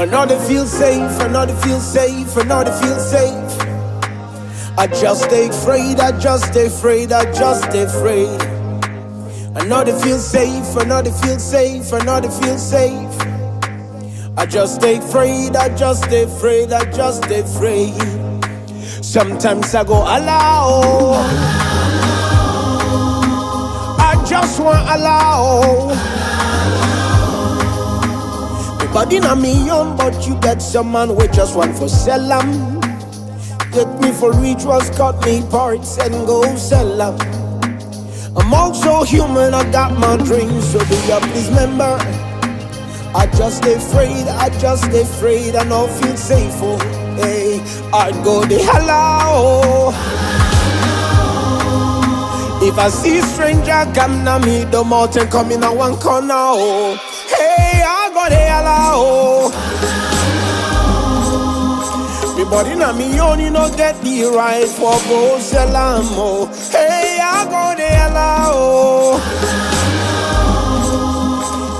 I know they feel safe, I know they feel safe, I know they feel safe. I just stay afraid, I just stay afraid, I just stay afraid. I know they feel safe, I know they feel safe, I know they feel safe. I just stay afraid, I just stay afraid, I just stay afraid. Sometimes I go allow, I just want allow. Nobody know me young, but you get some man with just want for sell 'em. Get me for rituals, cut me parts and go sell 'em. I'm also human, I got my dreams, so be up, please remember. I just stay afraid, I just stay afraid, I don't feel safe, oh, hey. I'd go the hello. If I see stranger come na me, the mountain come in a one corner, oh. Hey, I go the hello. Me body na me only no get the right for go sell 'em, oh. Hey, I go the hello.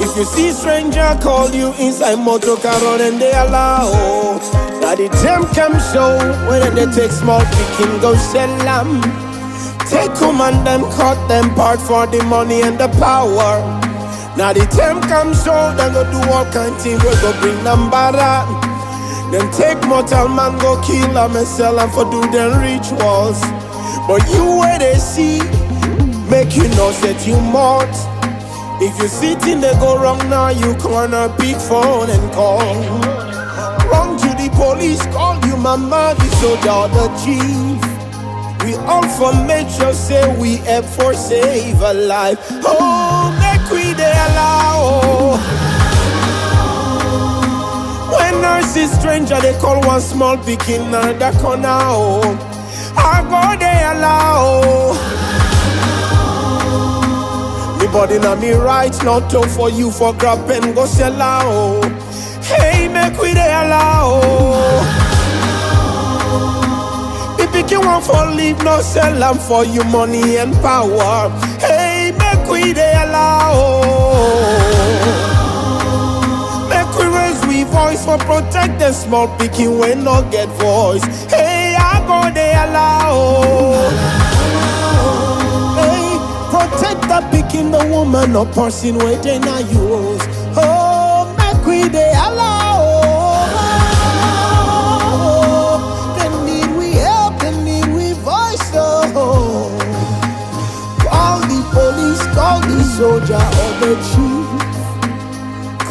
If you see stranger call you inside motor car and they allow. Now the time comes so when they take small picking go sell 'em. Take them and them cut them part for the money and the power. Now the time comes so they go do all kind of things, we go bring them back. Then take mortal man go kill them and sell them for do them rituals. But you where they see, make you know that you mought. If you sitting they go wrong now, you corner big phone and call. Wrong to the police, call you mama, the soldier, the chief. We all for make sure say we have for save a life. Oh, make we they allow. When nurses stranger they call one small picking in the corner. Oh, I go they allow. Me body na me right, not to for you for grab and go sell out. Hey, make we they allow. The picky one for leave, no sell them for you money and power. Hey, make we they allow. Make we raise we voice for protect the small picky when not get voice. Hey, I go they allow. Protect the picking the woman or person waiting na use. Oh, make we they allow. They need we help, they need we voice. Oh, call the police, call the soldier or the chief.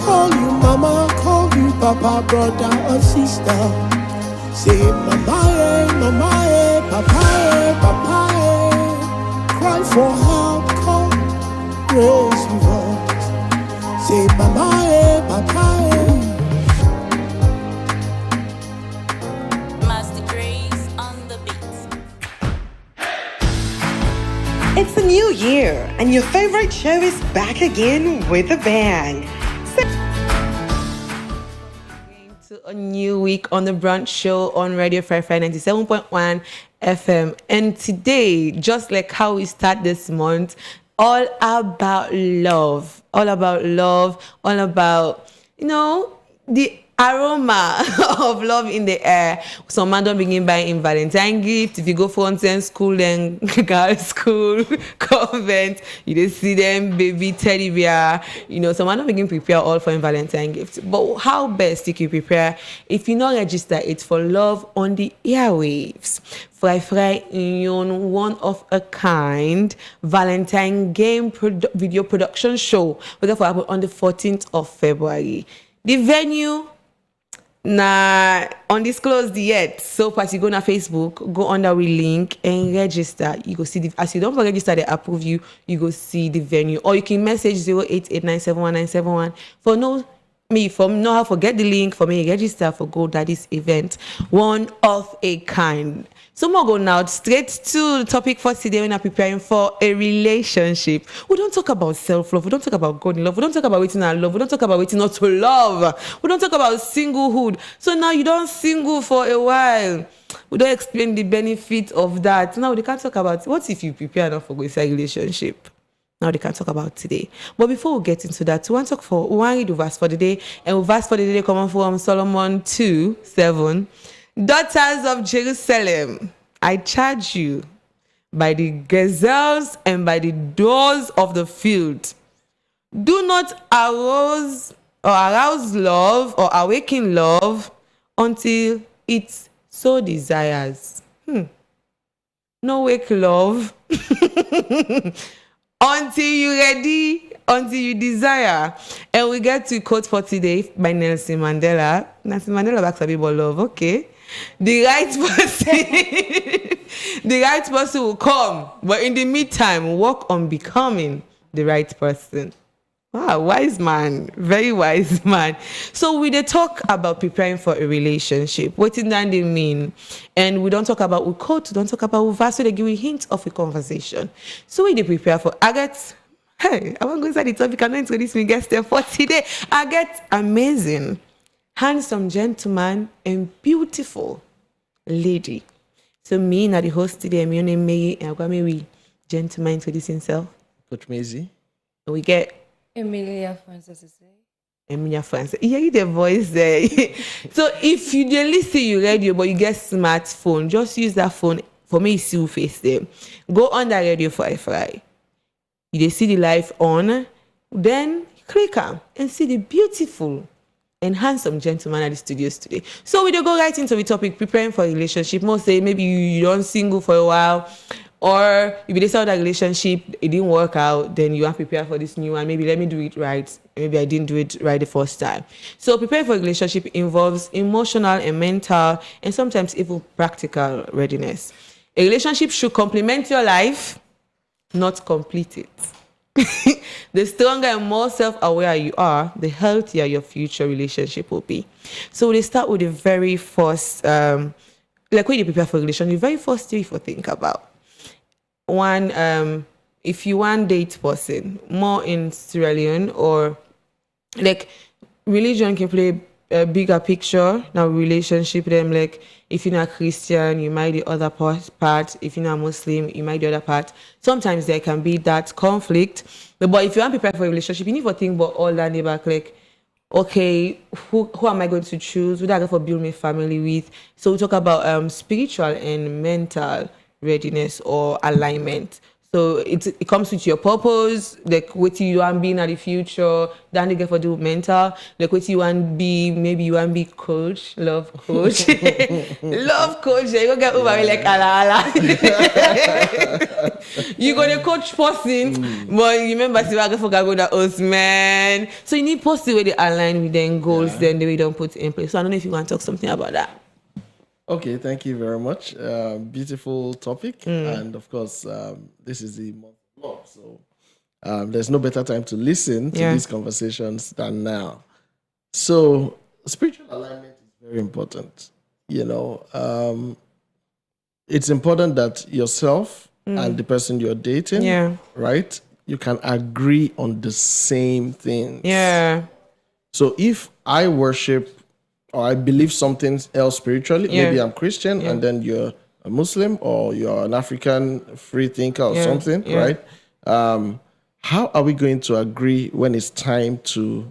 Call you mama, call you papa, brother or sister. Say mama, mama, papa, papa. Cry for help, call, raise your voice. Say mama, papa. Master Grace on the beat. It's a new year, and your favorite show is back again with a bang. To a new week on the Brunch show on Radio Firefly 97.1 FM. And today, just like how we start this month, all about love, all about love, all about, the aroma of love in the air. Some man don't begin buying Valentine gift. If you go fountain school and girls school, convent, you just see them baby teddy bear. Some man don't begin prepare all for Valentine gift. But how best you can prepare if you not register it for love on the airwaves? Fry Union, one of a kind Valentine game video production show. We're going to happen on the 14th of February. The venue na undisclosed yet. So as you go on Facebook, go under we link and register. You go see as you don't register, they approve you. You go see the venue, or you can message 0889719171 for know how to get the link for me register for Go Daddy's event, one of a kind. So we'll go now straight to the topic for today when I'm preparing for a relationship. We don't talk about self-love. We don't talk about God in love. We don't talk about waiting and love. We don't talk about waiting not to love. We don't talk about singlehood. So now you don't single for a while. We don't explain the benefit of that. Now they can't talk about what if you prepare enough for a relationship. now they can talk about today. But before we get into that, we want to talk for one read the verse for the day, and the verse for the day come from Solomon 2:7. Daughters of Jerusalem, I charge you by the gazelles and by the doors of the field. Do not arouse love or awaken love until it so desires. No wake love until you ready, until you desire. And we get to quote for today by Nelson Mandela. Nelson Mandela backs a about love, okay? The right person, the right person will come. But in the meantime, work on becoming the right person. Wow, wise man, very wise man. So we did talk about preparing for a relationship. What did that mean? And we don't talk about we quote, don't talk about verse, so they give you hints of a conversation. So we did prepare for Agathe. Hey, I want to go inside the topic and introduce me guest there for today. Agathe, amazing, handsome gentleman and beautiful lady. So me, now the host today, my name May, and I'm going to gentleman introduce himself. Coach Maisie. We get Emilia Francis. Emilia Francis. You hear the voice there. So if you don't listen you radio, but you get smartphone, just use that phone. For me, see your face there. Go on that radio for FI. You see the live on, then click on and see the beautiful and handsome gentleman at the studios today. So we don't go right into the topic, preparing for a relationship. Most say maybe you don't single for a while, or if you decide that relationship, it didn't work out, then you are prepared for this new one. Maybe let me do it right. Maybe I didn't do it right the first time. So preparing for a relationship involves emotional and mental and sometimes even practical readiness. A relationship should complement your life, not complete it. The stronger and more self-aware you are, the healthier your future relationship will be. So we start with the very first, like when you prepare for a relationship, the very first thing you think about. One, if you want date person, more in Sierra Leone, or like religion can play a bigger picture. Now relationship them, like if you're not Christian, you might the other part. If you're not Muslim, you might the other part. Sometimes there can be that conflict. But if you want to prepare for a relationship, you need to think about all that neighbor, like, okay, who am I going to choose? Who do I go for build my family with? So we talk about spiritual and mental readiness or alignment. So it comes with your purpose, like what you want to be in the future, then you get for do mental, like what you want to be, maybe you want to be coach, love coach. Love coach, you go get over like ala. You go the coach person, but you remember see I go that host man. So you need person where they align with their goals, then they don't put in place. So I don't know if you want to talk something about that. Okay, thank you very much. Beautiful topic, and of course, this is the month of love, so there's no better time to listen to these conversations than now. So, spiritual alignment is very important. You know, it's important that yourself and the person you're dating, right, you can agree on the same things. Yeah. So, if I worship or I believe something else spiritually, maybe I'm Christian and then you're a Muslim or you're an African free thinker or something, right? How are we going to agree when it's time to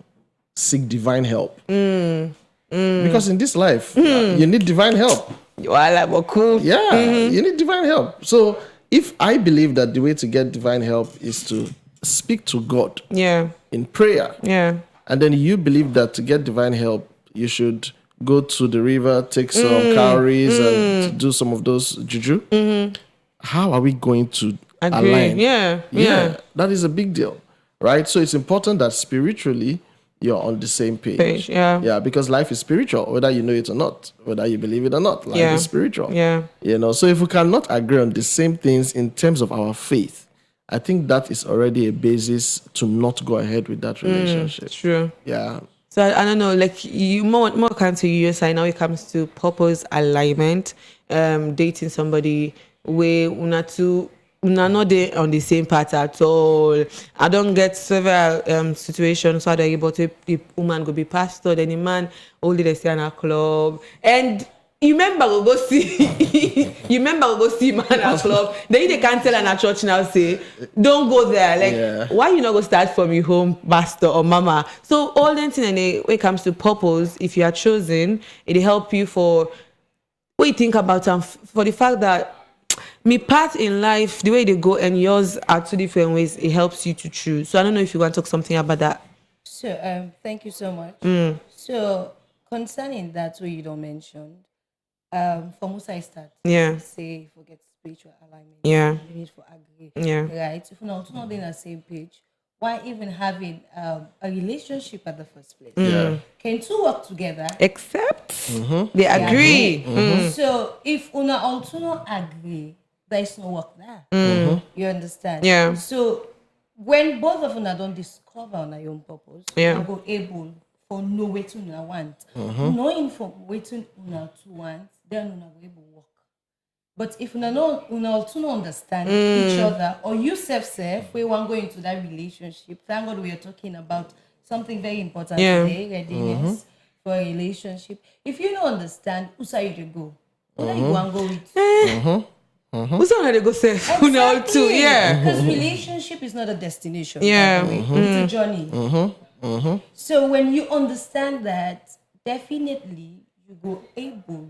seek divine help? Because in this life, you need divine help. Yeah, you need divine help. So if I believe that the way to get divine help is to speak to God in prayer, and then you believe that to get divine help, you should go to the river, take some calories, and do some of those juju. How are we going to align? Yeah. That is a big deal, right? So it's important that spiritually you're on the same page. Yeah, because life is spiritual, whether you know it or not, whether you believe it or not. Life is spiritual. You know, so if we cannot agree on the same things in terms of our faith, I think that is already a basis to not go ahead with that relationship. True. Yeah. So I don't know, like you more come to your side now. It comes to purpose alignment, dating somebody where una not there on the same path at all. I don't get several situations where they're able to the woman go be pastor, then the man only they stay in a club, and you remember we go see you remember we go see man at club. Then they can't tell at church now say, don't go there. Like why you not go start from your home, pastor or mama? So all that thing when it comes to purpose, if you are chosen, it help you for what you think about for the fact that me path in life, the way they go and yours are two different ways, it helps you to choose. So I don't know if you want to talk something about that. So thank you so much. So concerning that what you don't mention, for Musa I start. Yeah. Say forget spiritual alignment. Yeah. You need for agree. Yeah. Right. If not on the same page, why even having a relationship at the first place? Yeah. Can two work together? Except they agree. So if una also not agree, there is no work there. You understand? Yeah. So when both of una don't discover on your own purpose, Yeah. you go able for know what una want. Knowing for what una to want, then una go able work. But if una also not understand each other, or you self, we want go into that relationship. Thank God we are talking about something very important today, readiness for a relationship. If you don't understand, who say you to go? Who you want go with? Who's on they go say all too? Yeah. Because relationship is not a destination. Yeah. By the way. It's a journey. So when you understand that, definitely you go able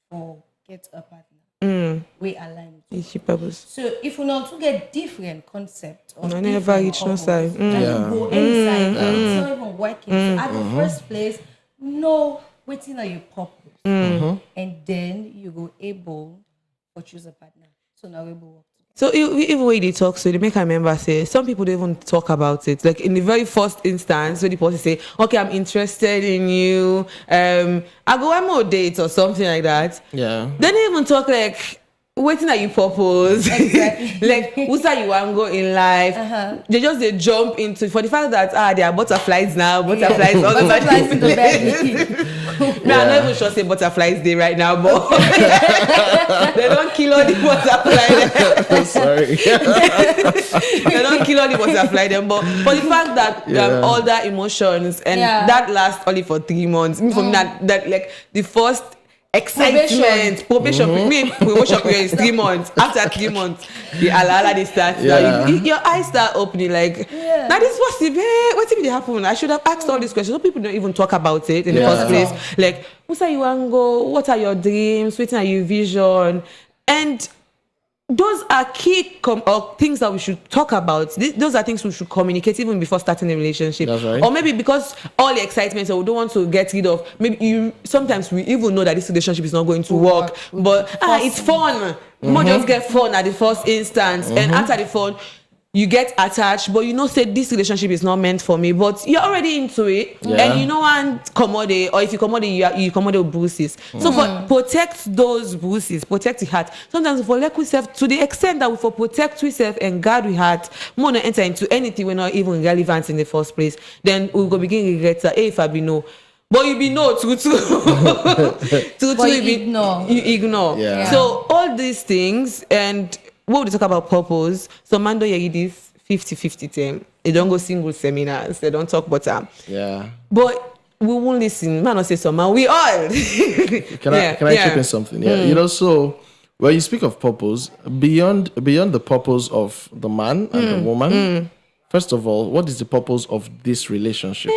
to get a partner. We align. It's your purpose. So if we not to get different concept or I never reach no side. then you go inside, it's not even working. So at the first place, know waiting on your purpose, and then you go able to choose a partner. So now we will work. So even when they talk, so they make a member say some people don't even talk about it. Like in the very first instance, when the person say, "Okay, I'm interested in you. I go on more dates or something like that." Yeah. Then they even talk like, waiting at you purpose. Exactly. Like who's that you want to go in life? They jump into for the fact that there are butterflies now, butterflies all the Butterflies in the time. I'm not even sure say butterflies day right now, but they don't kill all the butterflies. Sorry. They don't kill all the butterfly them, but for the fact that all that emotions and that lasts only for 3 months. For me, that like the first excitement, probation period is 3 months. After 3 months, the alala they start. Your eyes start opening. Like now, this was the what if it happened? I should have asked all these questions. Some people don't even talk about it in the first place. Like, who's you want to go? What are your dreams? What are your vision? And those are key things that we should talk about. Those are things we should communicate even before starting a relationship. That's right. Or maybe because all the excitement, so we don't want to get rid of. Maybe sometimes we even know that this relationship is not going to work, but it's fun. More just get fun at the first instance, and after the fun, you get attached, but you know, say this relationship is not meant for me, but you're already into it, and you know, want commodity, or if you commodity, you commodity bruises. So for protect those bruises, protect the heart. Sometimes for let yourself to the extent that we for protect yourself and guard the heart, more than enter into anything we're not even relevant in the first place. Then we go begin regret that if I be no. But you be no, true. You ignore. Yeah. So all these things, and what we talk about purpose, so Mando this 50-50 team. They don't go single seminars. They don't talk about them. Yeah. But we won't listen. Man, not say so, man. We all. Can I chip in something? Yeah. You know, so when you speak of purpose, beyond the purpose of the man and the woman, first of all, what is the purpose of this relationship?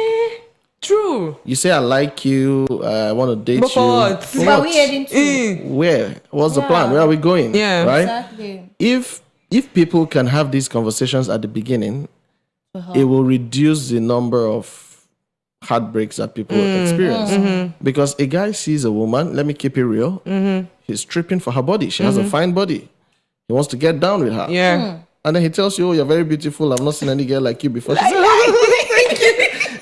True. You say I like you, I want to date But for you. what? For But what? we heading to Where? What's the plan? Where are we going? Yeah. Right? exactly. If people can have these conversations at the beginning, it will reduce the number of heartbreaks that people experience. Because a guy sees a woman, let me keep it real, he's tripping for her body. She has a fine body. He wants to get down with her. Yeah. And then he tells you, oh, you're very beautiful. I've not seen any girl like you before. She says,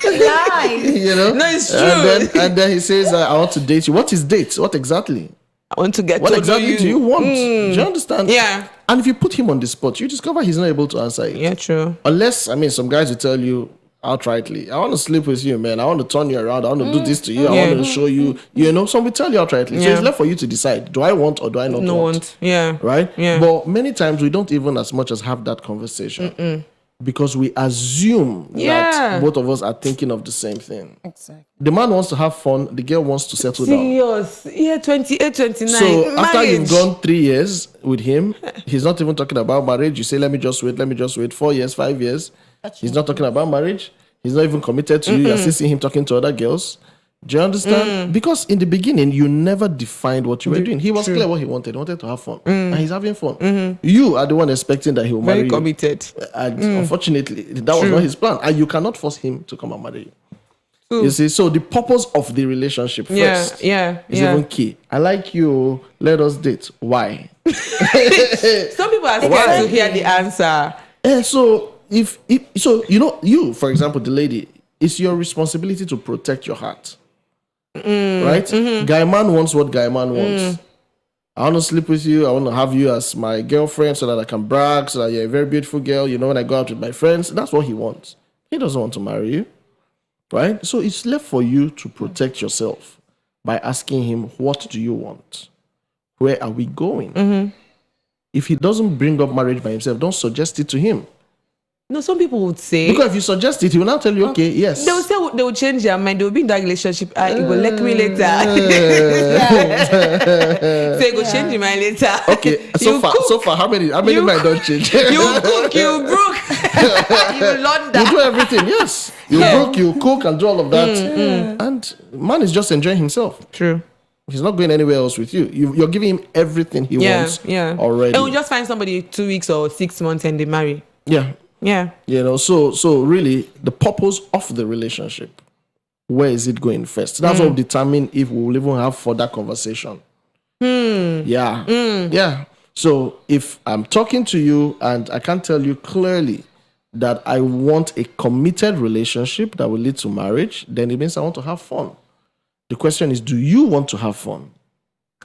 Lies. you know? No, it's true. And then he says, I want to date you. What is date? What exactly? I want to get What to exactly know do you want? Do you understand? Yeah. And if you put him on the spot, you discover he's not able to answer it. Yeah, true. Unless, some guys will tell you outrightly, I want to sleep with you, man. I want to turn you around. I want to do this to you. I want to show you. Some will tell you outrightly. So it's left for you to decide, do I want or do I not want? Yeah. Right? Yeah. But many times we don't even as much as have that conversation. because we assume that both of us are thinking of the same thing. Exactly. The man wants to have fun, the girl wants to settle down. Serious. Yeah, 28, 29. So after you've Marriage. gone 3 years with him, he's not even talking about marriage. You say, let me just wait 4 years, 5 years. He's not talking about marriage. He's not even committed to you. You're still seeing him talking to other girls. Do you understand? Because in the beginning, you never defined what you were doing. He was clear what he wanted. He wanted to have fun. And he's having fun. You are the one expecting that he will marry Very committed. you. And unfortunately, that was not his plan. And you cannot force him to come and marry you. You see, so the purpose of the relationship first is even key. I like you. Let us date. Why? Some people are scared to hear the answer. So if you, for example, the lady, it's your responsibility to protect your heart. Right? Guy man wants what guy man wants. I want to sleep with you. I want to have you as my girlfriend so that I can brag, so that you're a very beautiful girl. You know, when I go out with my friends, that's what he wants. He doesn't want to marry you. Right? So it's left for you to protect yourself by asking him, what do you want? Where are we going? If he doesn't bring up marriage by himself, don't suggest it to him. No, some people would say, because if you suggest it, he will now tell you, okay, yes. They will say they will change their mind. They will be in that relationship. It will like me later. So you go change your mind later. Okay, so far, how many men don't change? You cook, you brook, you launder. You do everything, yes. You brook, you cook, and do all of that. And man is just enjoying himself. True. He's not going anywhere else with you. You're giving him everything he wants already. And we just find somebody 2 weeks or 6 months and they marry. Yeah. You know, so really the purpose of the relationship, where is it going first? That's what will determine if we will even have further conversation. Yeah. So if I'm talking to you and I can tell you clearly that I want a committed relationship that will lead to marriage, then it means I want to have fun. The question is, do you want to have fun?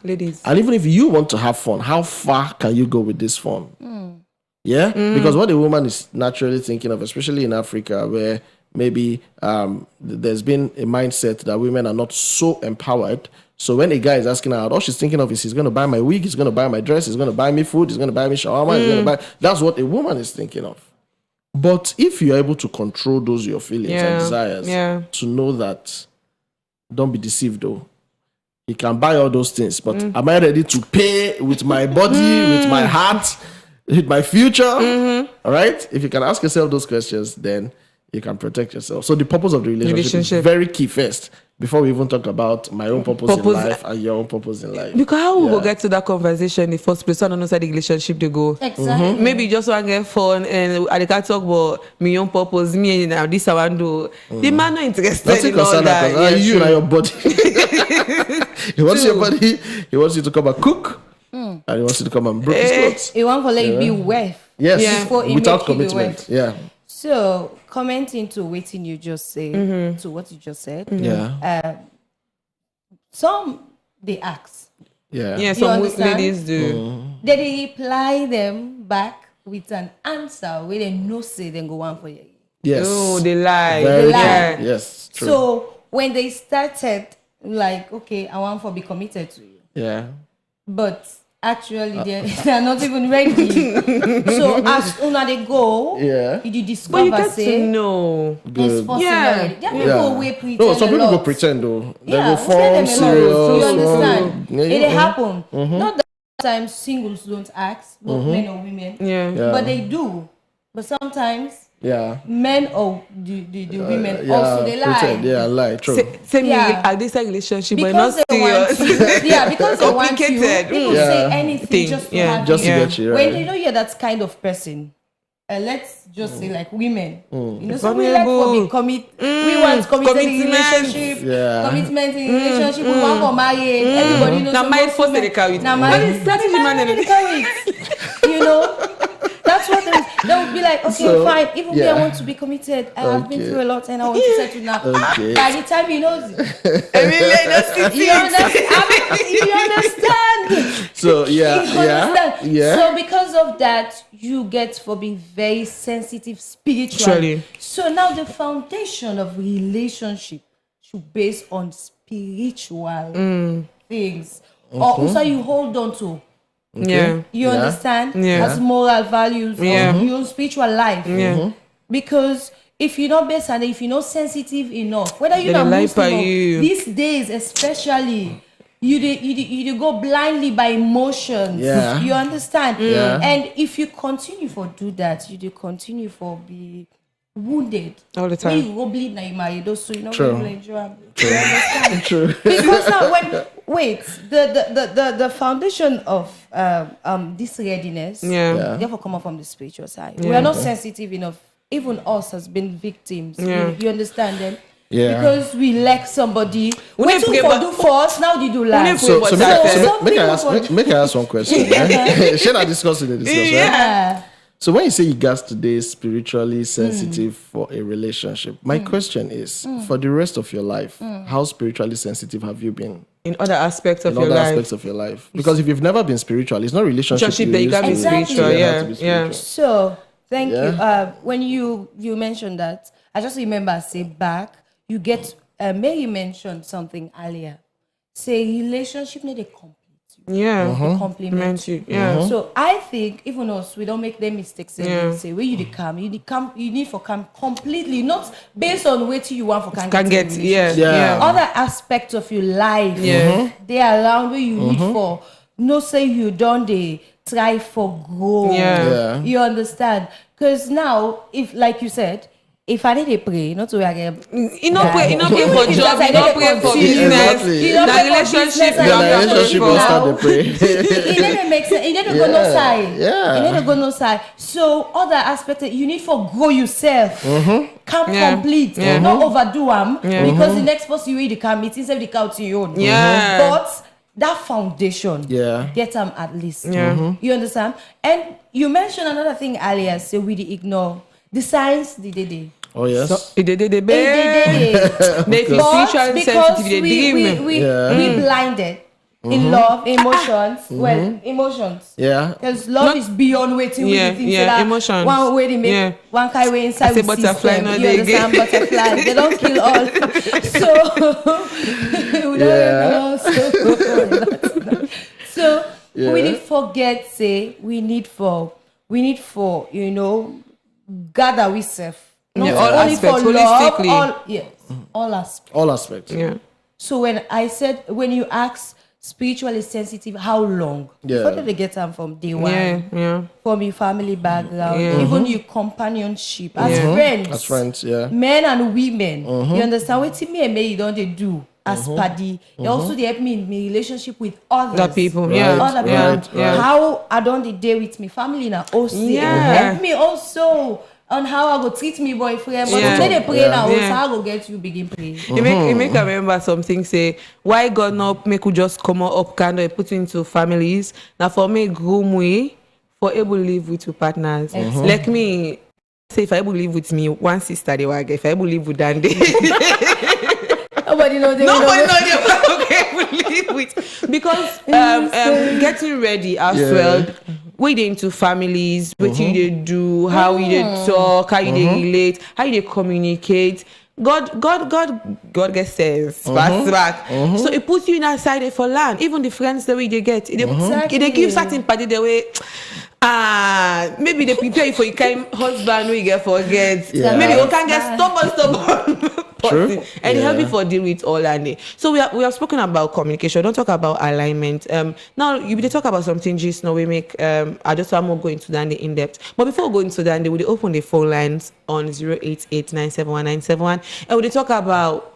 Ladies. And even if you want to have fun, how far can you go with this fun? Yeah? Because what a woman is naturally thinking of, especially in Africa, where maybe there's been a mindset that women are not so empowered. So when a guy is asking her out, all she's thinking of is he's going to buy my wig, he's going to buy my dress, he's going to buy me food, he's going to buy me shawarma, he's going to buy... That's what a woman is thinking of. But if you're able to control those your feelings and desires, to know that, don't be deceived though. He can buy all those things, but am I ready to pay with my body, with my heart, with my future? All right? If you can ask yourself those questions, then you can protect yourself. So the purpose of the relationship is very key first, before we even talk about my own purpose in life and your own purpose in life. Because how we go get to that conversation in the first place? So I don't know how the relationship they go. Exactly. Maybe you just want to get fun and I can't talk about my own purpose, me and this I want to do. The man not interested in all that. You and your body. He wants your body. He wants you to come and cook. And he wants you to come and break his clothes. He wants to let you be worth. Yes, Before he without make you be commitment. worth. Yeah. So, commenting to what you just said, to what you just said. Yeah. Some they ask. Yeah. Some understand? ladies do. They reply them back with an answer where they no say then go on for you. Yes. Oh, they lie. Very They lie. true. Yes. True. So when they started, like, okay, I want to be committed to you, yeah. but actually they're not even ready. So as una they go, you discover But you get say to know. this person already. There are people who pretend. No, some a people lot. go pretend though. They Yeah, go form pretend a lot. serious. You understand? Yeah, It happen. Not that sometimes singles don't ask, both men or women. Yeah. But they do. But sometimes Yeah. men or the women also they lie. Pretend. Yeah, lie. True. Same Yeah. at this relationship, but not Because they want serious. you. Yeah, because they want you. Complicated. People say anything just to have Just to you. get you, When right? you know you're that kind of person, let's just say like women. You know, so we like for be we want committed in Commitment. relationship. Yeah. Commitment in relationship. We want for marriage. Everybody knows. Now so married most first women- they carry it. Now What married is strategy, man? married they carry it. You know. That's what they would be like, okay, So, fine. Even me, yeah. I want to be committed. I have been Okay. through a lot and I want to settle now. Okay. By the time he knows it. I mean, like, that's You understand? So You understand? yeah. So because of that, you get for being very sensitive spiritually. Truly. So now the foundation of relationship should base on spiritual things. Or also you hold on to. Yeah. You understand? Yeah. As moral values, Yeah. or your spiritual life. Because if you're not best and if you're not sensitive enough, whether you're They not lie Muslim by or you. these days especially, you go blindly by emotions. Yeah. You understand? Yeah. And if you continue for do that, you do continue for be wounded All the time. when you go bleed now you marry those, so you know True. when you enjoy am. You understand? True. Because now the foundation of this readiness Yeah. therefore come up from the spiritual side. We are not sensitive enough. Even us has been victims. Yeah. You understand them? Yeah. Because we lack somebody. We Wait need to for get do back- for us, now they do lack. So So make some I people ask one question. Yeah? Should I discuss it? Right? Yeah. So when you say you guys today spiritually sensitive for a relationship, my question is, for the rest of your life, how spiritually sensitive have you been In other aspects of in your other life. aspects of your life? Because if you've never been spiritual, it's not relationship Relationship that you can be used to Exactly. spiritual. learn how Yeah. to be Yeah. spiritual. So thank you. Yeah. When you mentioned that, I just remember I say back, you get Mary mentioned something earlier. Say relationship need a complete you. Yeah. A compliment. Meant you. Yeah. So I think even us, we don't make them mistakes. Yeah. Say where you dey come, you need for come completely, not based on what you want for Can in get. a Yeah. Yeah. Yeah. other aspects of your life, Yeah. they are around where you need for. No say you don't they try for grow. Yeah. You understand? Because now, if like you said, if I need to pray, not to again. You not pray for If job, that's you not like pray for continue. business. Exactly. You don't The pray for relationship, business you and don't The pray relationship for. will start to pray. It didn't make sense. It didn't go no side. Yeah. It didn't go no side. So other aspects you need for grow yourself. Come Yeah. complete. Yeah. Not overdo them. Yeah. Because the next person you read the come meet instead of the count to your own. Yeah. But that foundation, Yeah. get them at least. Yeah. You understand? And you mentioned another thing earlier, so we dey ignore the signs they. Oh yes. They They feel But spiritual because sensitive. They dream. we blinded in love, emotions. Well, emotions. Yeah. Because love is beyond waiting. Yeah, We think yeah, that emotions. One way they make Yeah. one kind way inside I say with butterfly, system. no, You they understand? Butterfly. They don't kill all. So we don't so we need forget. Say we need for gather ourselves. Not Yeah, all only aspects, for love, holistically. all aspects. All aspects. Yeah. So when you ask spiritually sensitive, how long? Yeah. Where did they get them from day one? Yeah. Yeah. From your family background, Yeah. even your companionship as Yeah. friends. As friends, yeah. Men and women. You understand what me and me don't they do as paddy. They also they help me in my relationship with others. Other people. Right, Yeah. Other people. right, yeah. How I don't the day with me family in OC. Yeah. Help me also on how I go treat me boyfriend. But Yeah. when they pray now, Yeah. how I go get you begin pray. It make I remember something say why God not make you just come up kind of put you into families. Now for me groom way for able to live with your partners. Like me, say if I able live with me, one sister they were if I able live with Dandy. Nobody know they Nobody know they okay live with because getting ready as well. We dey into families, what you dey do, how you dey talk, how you dey relate, how you dey communicate. God gets sense, pass back. So it puts you in that side for land. Even the friends that we dey get, they give certain party the way. Maybe they prepare you for your kind husband we get forget. Yeah. Maybe you can get stubborn. True. And it help Yeah. you for deal with all and day. So we have spoken about communication. Don't talk about alignment. Now you be talk about something just now we make I just want more go into that in depth. But before we go into that, we open the phone lines on 088971971 and we talk about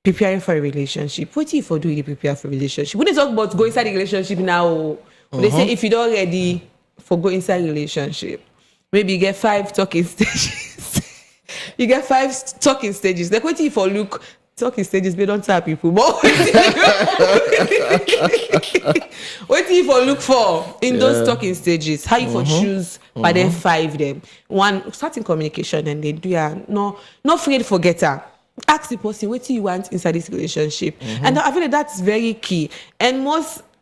preparing for a relationship. What if you do you prepare for a relationship? We dey talk about go inside the relationship now. They say if you don't ready for go inside relationship, maybe you get 5 talking stages. You get 5 talking stages. Like what if you look talking stages, they don't tell people. But what if you look for in those talking stages? How you for choose by them 5 them? One starting communication and they do not afraid to forget her. Ask the person what do you want inside this relationship, and I feel like that's very key. And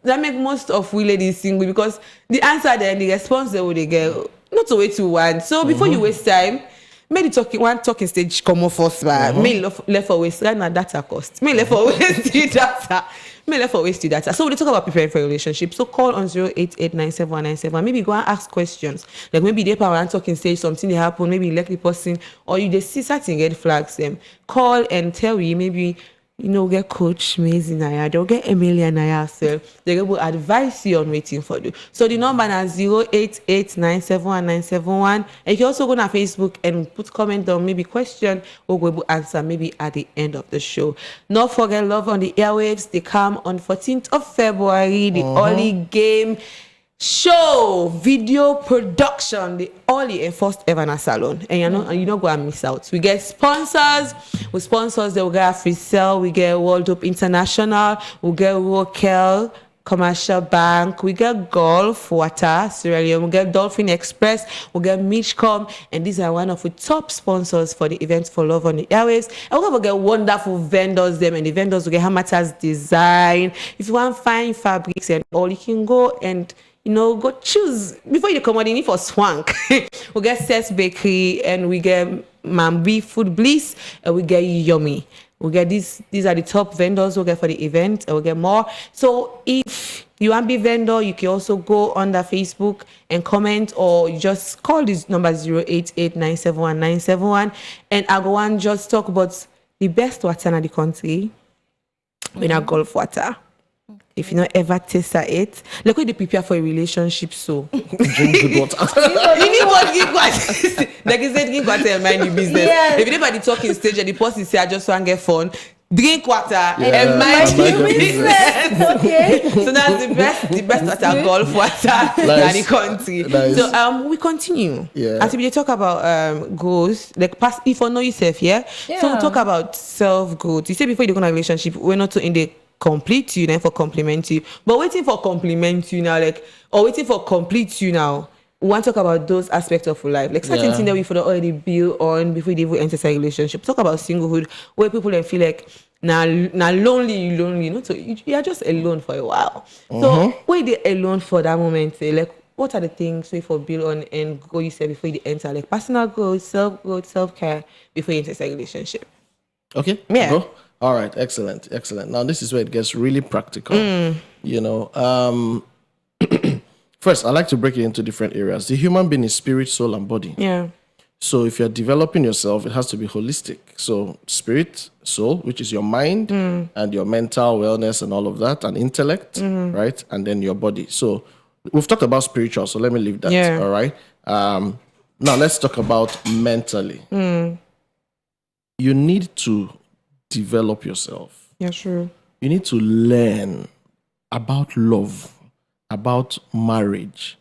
that make most of we ladies single because the answer then the response they would get not to what you want. So before you waste time. Maybe one talking stage come off first, but me left for waste. Right now, data cost. Me left for waste the data. Me left for waste the data. So we talk about preparing for a relationship. So call on 088971971. Maybe go and ask questions. Like maybe they power and talking stage something they happen. Maybe you like the person or you just see certain red flags. Them call and tell you maybe. Get Coach Maisie Naya, they'll get Emilia Naya herself. They will advise you on waiting for you. So the number is 088971971. And you can also go on Facebook and put comment on maybe question or we'll be able to answer maybe at the end of the show. Not forget Love on the Airwaves. They come on 14th of February, the early game show, video production, the only and first ever in a salon. And you're not going to miss out. We get sponsors. With sponsors, they will get Free Cell, we get World Up International, we get Rokel, Commercial Bank, we get Gulf Water, Sierra Leone, we get Dolphin Express, we get Mitchcom, and these are one of the top sponsors for the event for Love on the Airwaves. And we're going to get wonderful vendors them, and the vendors will get Hamatas Design. If you want fine fabrics and all, you can go and go choose before you come out in for swank. We get Seth's Bakery and we get Mambi Food Bliss and we get Yummy. We get these are the top vendors we get for the event and we get more. So if you want to be vendor, you can also go under Facebook and comment or you just call this number 088971971 and I go and just talk about the best water in the country in our Gulf water. If you not ever taste it, like when they prepare for a relationship, so Drink good water. you need what drink water. Like you said, drink water and mind your business. Yes. If anybody talking stage and the person say I just want to get fun, drink water and and mind mind your your business. Okay. So that's the best water, Gulf water in the country. Nice. So we continue. Yeah. As we talk about goals, like past if you know yourself, yeah. So we talk about self growth. You say before you go on a relationship, we're not in the complete you then for compliment you, but waiting for compliment you now, like or waiting for complete you now. We want to talk about those aspects of life, like certain things that we already build on before they even enter a relationship. Talk about singlehood, where people then feel like now lonely, so you are just alone for a while. So where they alone for that moment, like what are the things we for build on and go yourself before you enter, like personal growth, self-care before you enter a relationship. Okay. Yeah. Go. All right. Excellent. Now this is where it gets really practical. First, I like to break it into different areas. The human being is spirit, soul, and body. Yeah. So if you're developing yourself, it has to be holistic. So spirit, soul, which is your mind and your mental wellness and all of that, and intellect, right? And then your body. So we've talked about spiritual, so let me leave that. Yeah. All right. Now let's talk about mentally. You need to develop yourself. Yeah, sure. You need to learn about love, about marriage,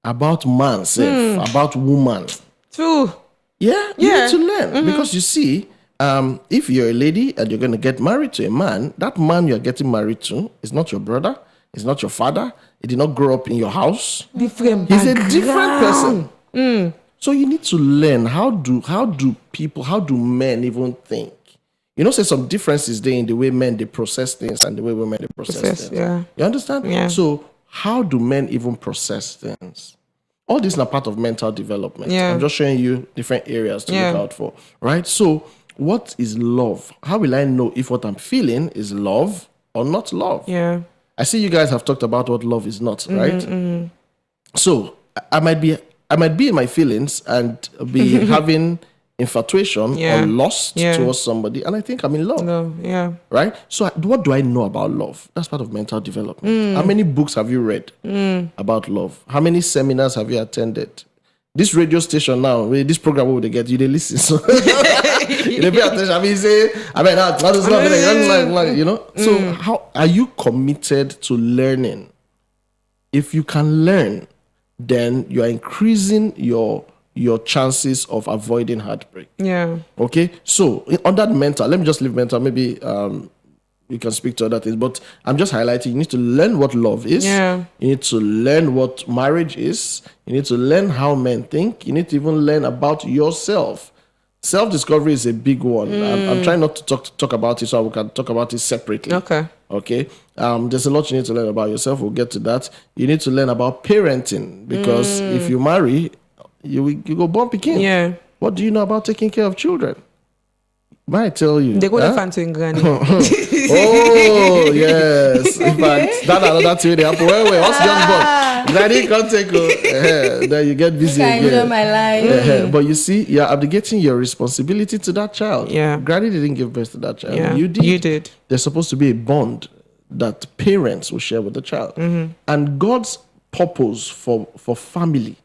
about man self, about woman. True. Yeah, you need to learn because you see, if you're a lady and you're going to get married to a man, that man you're getting married to is not your brother, it's not your father, he did not grow up in your house. Different He's a different person. So you need to learn how do men even think? Say some differences there in the way men they process things and the way women they process things. Yeah. You understand? Yeah. So how do men even process things? All these are part of mental development. Yeah. I'm just showing you different areas to look out for. Right? So what is love? How will I know if what I'm feeling is love or not love? Yeah. I see you guys have talked about what love is not, right? So I might be in my feelings and be having infatuation or lust towards somebody, and I think I'm in love. No, yeah. Right? So what do I know about love? That's part of mental development. How many books have you read about love? How many seminars have you attended? This radio station now, this program where they get you, they listen. So they pay attention. I mean, say, So how are you committed to learning? If you can learn, then you are increasing your chances of avoiding heartbreak. Yeah. Okay? So on that mental, let me just leave mental. Maybe you can speak to other things, but I'm just highlighting you need to learn what love is. Yeah. You need to learn what marriage is. You need to learn how men think. You need to even learn about yourself. Self-discovery is a big one. I'm trying not to talk about it so we can talk about it separately. Okay. There's a lot you need to learn about yourself. We'll get to that. You need to learn about parenting because if you marry, you go born picking. Yeah. What do you know about taking care of children? Might tell you. They go to fan to granny. Oh, yes. In fact, that another thing they happen. Wait, what's just born? Granny can't take then you get busy I again. enjoy my life. But you see, you're abdicating your responsibility to that child. Yeah. Granny didn't give birth to that child. Yeah. You did. You did. There's supposed to be a bond that parents will share with the child. And God's purpose for family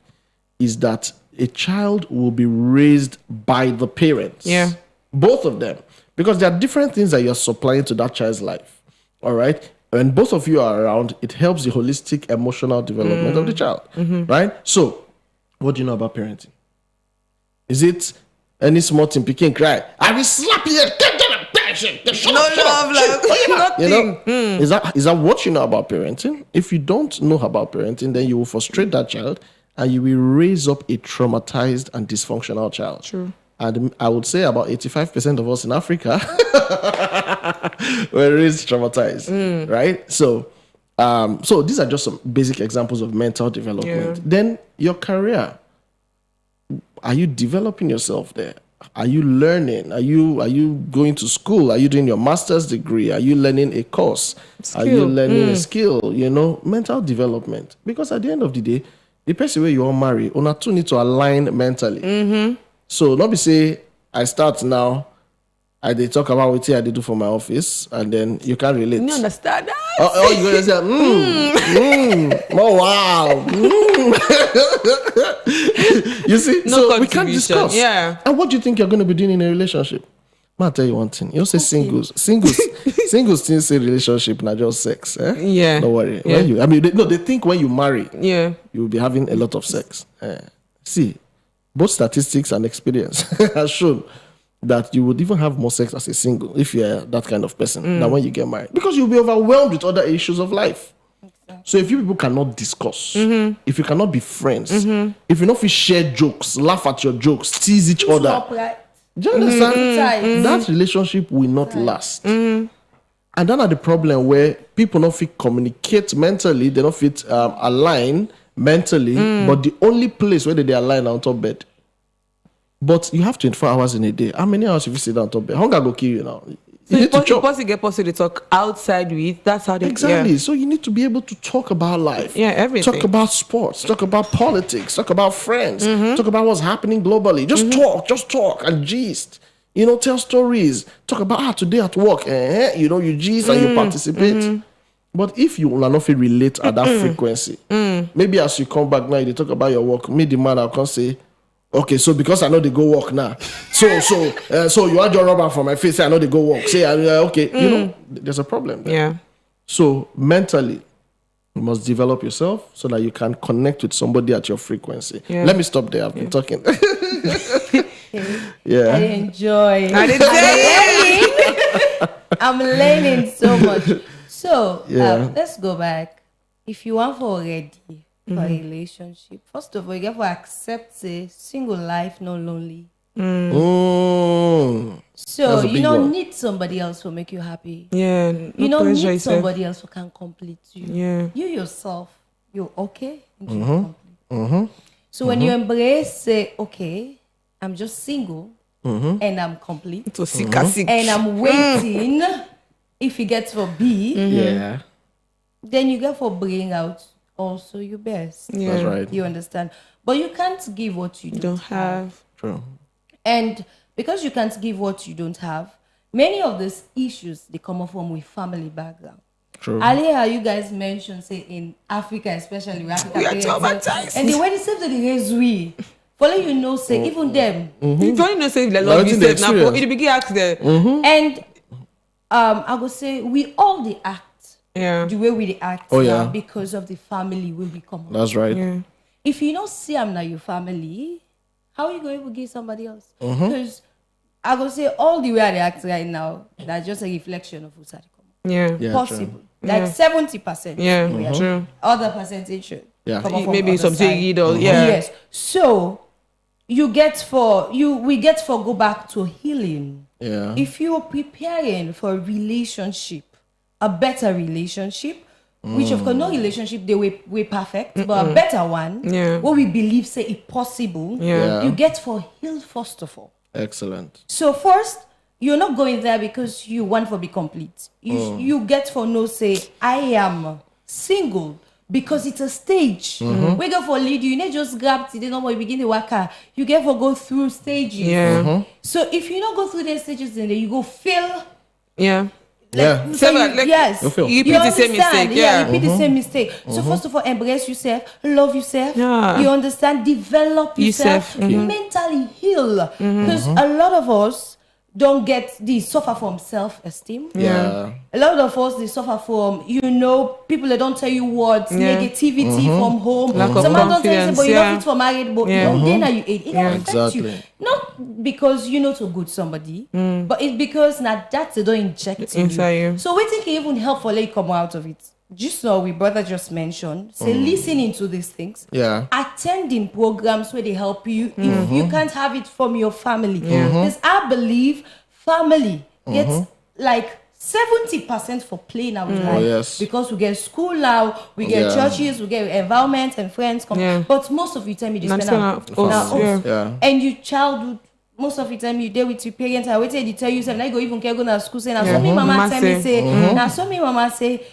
is that a child will be raised by the parents. Yeah. Both of them. Because there are different things that you're supplying to that child's life. All right? When both of you are around, it helps the holistic emotional development of the child. Right? So, what do you know about parenting? Is it any small thing picking cry? I will slap you. No love, like nothing. Is that what you know about parenting? If you don't know about parenting, then you will frustrate that child and you will raise up a traumatized and dysfunctional child. True. And I would say about 85% of us in Africa were raised traumatized, right? So these are just some basic examples of mental development. Yeah. Then your career. Are you developing yourself there? Are you learning? Are you going to school? Are you doing your master's degree? Are you learning a course? Are you learning a skill? Mental development. Because at the end of the day, the person where you all marry, una two need to align mentally. So not be say I start now, they talk about what I do for my office, and then you can't relate. You understand that? Oh, you're gonna say, oh wow. You see, No so we can't discuss. Yeah. And what do you think you're gonna be doing in a relationship? I'll tell you one thing. You say singles still say relationship, not just sex. Yeah. Don't worry. Yeah. They think when you marry, Yeah. you will be having a lot of sex. See, both statistics and experience has shown that you would even have more sex as a single if you're that kind of person than when you get married. Because you'll be overwhelmed with other issues of life. Exactly. So if you people cannot discuss, if you cannot be friends, if you not feel share jokes, laugh at your jokes, tease each other, do you understand? That relationship will not last. And then are the problem where people not fit communicate mentally, they not fit align mentally, but the only place where they align on top bed. But you have 24 hours in a day. How many hours if you sit down top bed? Hunger go kill you now. You need to chop. Get possible to talk outside with. That's how they Exactly. Yeah. So you need to be able to talk about life. Yeah, everything. Talk about sports. Talk about politics. Talk about friends. Talk about what's happening globally. Just talk and gist. Tell stories. Talk about today at work. You gist and you participate. But if you will not feel relate at that frequency, maybe as you come back now, you talk about your work. Me, the man, I can say, okay, so because I know they go work now, so you had your rubber from my face. Say I know they go work. Say okay, there's a problem there. Yeah. So mentally, you must develop yourself so that you can connect with somebody at your frequency. Yeah. Let me stop there. I've been talking. Yeah. I enjoy. I didn't say I'm learning so much. So let's go back. If you want for ready for a relationship, first of all, you have to accept a single life, no lonely. So you don't need somebody else to make you happy. Yeah. You don't need somebody else who can complete you. Yeah. You yourself, you're okay. And you're complete. So when you embrace, say, okay, I'm just single and I'm complete. To sick. And I'm waiting if you get for B. Yeah. Then you get for bring out also your best. Yeah. That's right. You understand? But you can't give what you don't have. True. And because you can't give what you don't have, many of these issues, they come up from with family background. True. Earlier, you guys mentioned, say, in Africa, especially where Africa, We are traumatized. and the way they say to the raise we, for let you know, say, even them. You don't know say they love you the safe now. experience. It begin ask them. And I would say we all the act the way we dey act now because of the family where we come. That's right. Yeah. If you don't see them now your family, how are you going to give somebody else? Because I go say all the way I act right now, that's just a reflection of who's at the come. Yeah. Possible. Like 70%. Yeah. True. Other percentage should come up from Maybe other some side. thing or Yes. So we get for go back to healing. Yeah. If you're preparing for a relationship, a better relationship, which of course no relationship they were perfect, but a better one, what we believe say is possible, you get for heal first of all. Excellent. So first, you're not going there because you want to be complete. You get for no say, I am single because it's a stage. We go for lead, you need just grab today, no more you begin to work out. You get for go through stages. So if you don't go through these stages, then you go fail. So yes, you repeat the same mistake. You repeat the same mistake. So first of all, embrace yourself, love yourself. You understand, develop yourself, mentally heal. Because a lot of us don't get this, suffer from self-esteem. A lot of us, they suffer from, people that don't tell you words, negativity from home. Someone don't tell you, but you don't fit for married, but then are you it affects you. Not because you know to good somebody, but it's because now that's they don't inject in you. So waiting can even help for you come out of it. Just now, we brother just mentioned, say listening to these things, attending programs where they help you if you can't have it from your family. Because I believe family gets like 70% for playing our life. Because we get school now, we get churches, we get environment and friends come. But most of the time you just spend out. And your childhood, most of the time you there with your parents, I wait till they tell you something, I go even care go to school saying, now so me mama tell me say, now so me mama say,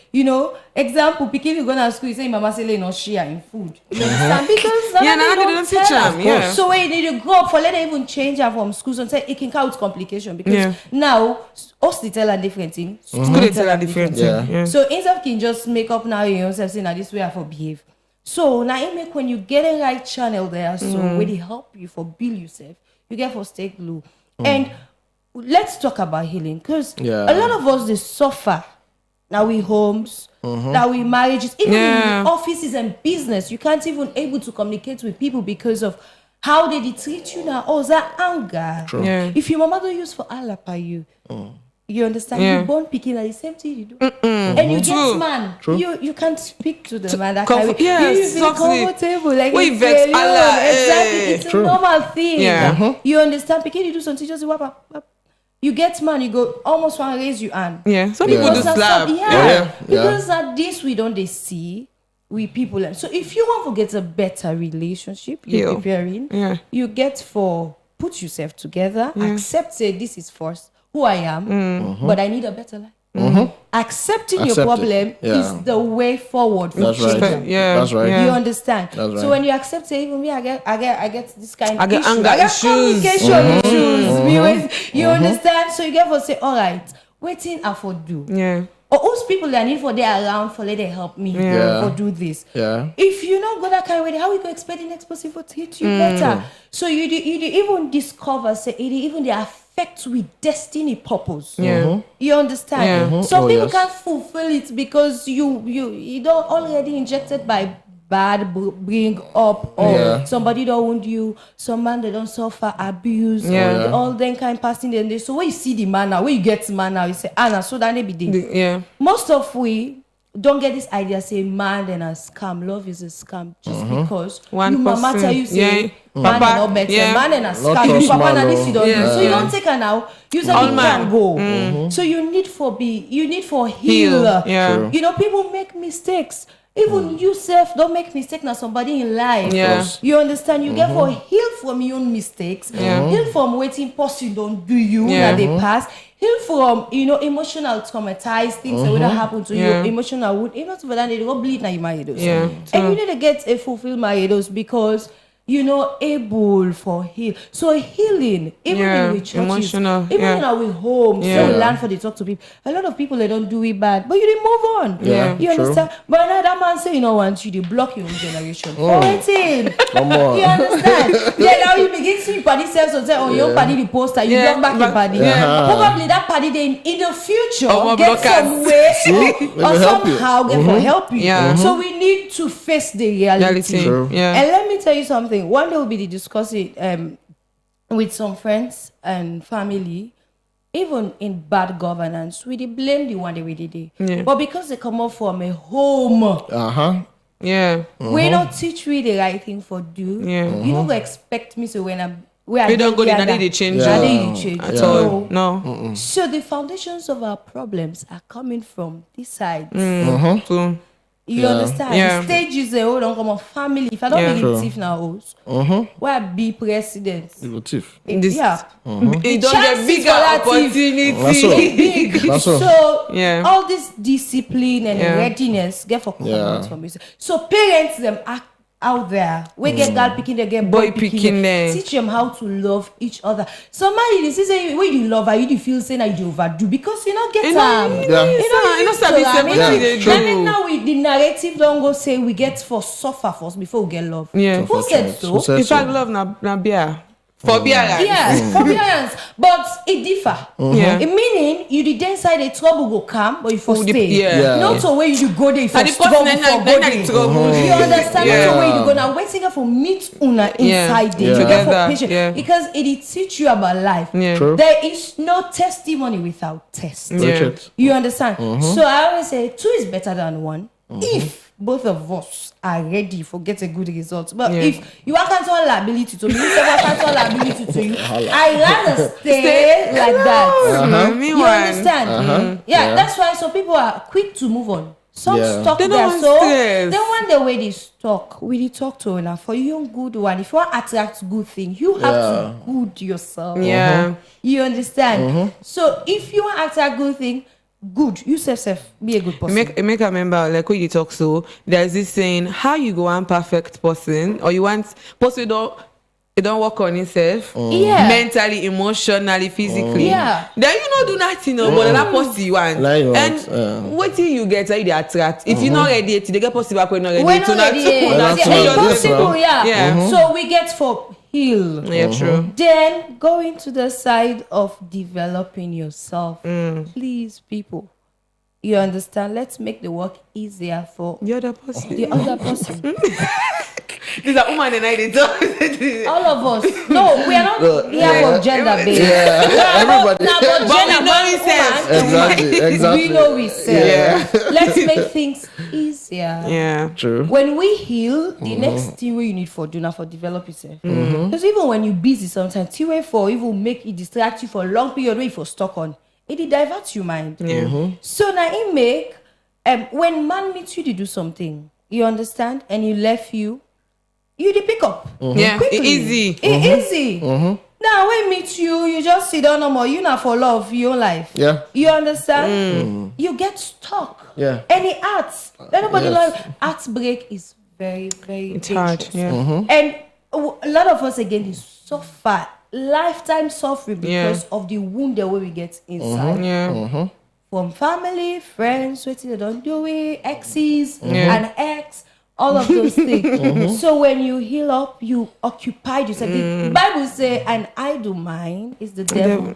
example, picking you go to school, you say mama say, no share in food. You understand? Because now they don't teach them. So when you need to grow up for let them even change her from school, so say it can cause complication because now us they tell a different thing. School they tell a different thing. So instead can just make up now yourself saying now this way I for behave. So now it make when you get a right channel there, so when they help you for build yourself. You get for stay glue. And let's talk about healing. Because a lot of us, they suffer. Now we homes, now we marriages, even in offices and business. You can't even able to communicate with people because of how they treat you now. Oh, that anger. If your mama don't use for Allah by you, you understand? You born picking at the same thing you do. And you get man. You can't speak to the man that carry. You feel comfortable. Like we vex Allah. Exactly. It's a normal thing. You understand? Picking you do something just wap up. You get man, you go almost want to raise your hand. Some people do slap. Because at this we don't they see we people. So if you want to get a better relationship, you're preparing. You get for put yourself together, accept say this is first. Who I am, but I need a better life. Accepting your problem is the way forward for children. That's right. You understand? So when you accept it, even me, I get this kind of issue. I get communication issues. You understand? So you get to say, all right, waiting I for do. Or those people that need for they around for let they help me for do this. If you not go that kind of way, how you go expect the next person to treat you better? So you even discover say it even they affect with destiny purpose. You understand? Some people can't fulfill it because you don't already injected by bad bring up or somebody don't wound you, some man they don't suffer abuse, all them kind of passing them day. So when you see the man now, when you get man now, you say, Anna, so that they be there. Most of we don't get this idea say man then a scam, love is a scam just because your mama tell you say man not better, man and a scam, your papa and this you don't do. So you don't take her now, you say you can go. So you need for heal. People make mistakes. Even you self don't make mistake now somebody in life. You understand? You get for heal from your own mistakes, heal from waiting person don't do you that they pass, heal from emotional traumatized things that would have happened to you, emotional wound. Even for that they go bleed now you marry those. And you need to get a fulfilled marry those because able for heal. So healing, even in the churches, emotional, even in our homes, so we learn for the talk to people. A lot of people they don't do it bad, but you didn't move on. You understand? But now that man say want you, they block your own generation. Waiting. Come on. You understand? Now you begin to see party self and say, your party the poster, you block back your party. Probably that party then in the future get some way or somehow get for help you. So we need to face the reality. And let me tell you something. One day we'll be discussing with some friends and family, even in bad governance, we blame the one that we did it. But because they come up from a home, we don't teach we the right thing for do. You don't expect me so when I'm we don't go there, they change at all. No. So the foundations of our problems are coming from this side. You understand? Yeah. The stage is a whole long come of family. If I don't Yeah. make it thief now, why be president? You go thief. This- Yeah. It don't get chances bigger for that opportunity. That's all. Big. That's all. So Yeah. all this discipline and Yeah. readiness get for Yeah. command from yourself. So parents them act out there. We get girl picking, they get boy Boy picking. picking them. Teach them how to love each other. So man, this is when you love her, you feel saying that you overdo because you don't get You know, them. you know, Yeah. you know, used sabi to, I mean, seven Yeah, they true. I mean, do. now the narrative don't go say we get for suffer first before we get love. Yeah. Who said so? Who said In so? fact, love na beer. For beer. Yeah, forbearance. But it differ. Yeah. It meaning you did inside a trouble go come, but you for Oh, the- stay. yeah. Yeah. Not to where you go there for And the struggle person for then go na there. the trouble. You understand? Yeah. Not to where you go now. Waiting for meet una Yeah. inside there. Yeah. You get for Together, patient yeah. because it teach you about life. Yeah. True. There is no testimony without test. Yeah. Bridget. You understand? So I always say 2 is better than 1 if both of us are ready for get a good result. But Yeah. if you are cancel liability to me, you say cancel liability to you, I rather stay like that. Me You one. understand? Yeah, that's why some people are quick to move on. Some Yeah. stuck They don't there. want So stress. then when the way they talk, we dey talk to una for your good one. If you want to attract good thing, you have to good yourself. Yeah. You understand? So if you want to attract good thing, good. You self be a good person. Make a member like when you talk so there's this saying how you go one perfect person or you want person you don't work on yourself Yeah. mentally, emotionally, physically. Yeah. Then you not do nothing no but that person you want. Like you want, And what you get how you dey attract. If you not ready, they get possible back when not ready. We're not So ready. that's That's Yeah, all. impossible, Yes, yeah. Yeah. So we get for heal. Yeah, true. Then going to the side of developing yourself. Mm. Please, people. You understand? Let's make the work easier for The other person. the other person. This a woman and I dey talk. All of us. No, we are not here for gender based. Yeah. Everybody. Now, but But we gender know man, ourselves. Exactly. Exactly. we know we say. Let's make things easier. Yeah. True. When we heal, the next thing you need for do now for develop yourself. Because even when you're busy sometimes, way for even make it distract you for a long period where you for stuck on, it diverts your mind. Yeah. So now it make when man meets you to do something, you understand, and you left you dey pick up. Yeah. Quickly. Easy. Easy. Now when meet you, you just sit down no more. You not for love your life. Yeah. You understand? You get stuck. Yeah. Any arts, anybody Yes. like arts break is very, very It's hard. dangerous. Yeah. And a lot of us again is suffer lifetime suffering because of the wound that we get inside Yeah. from family, friends, what they don't do it, exes and ex, all of those things. So when you heal up, you occupy yourself. The Bible say an idle mind is the devil.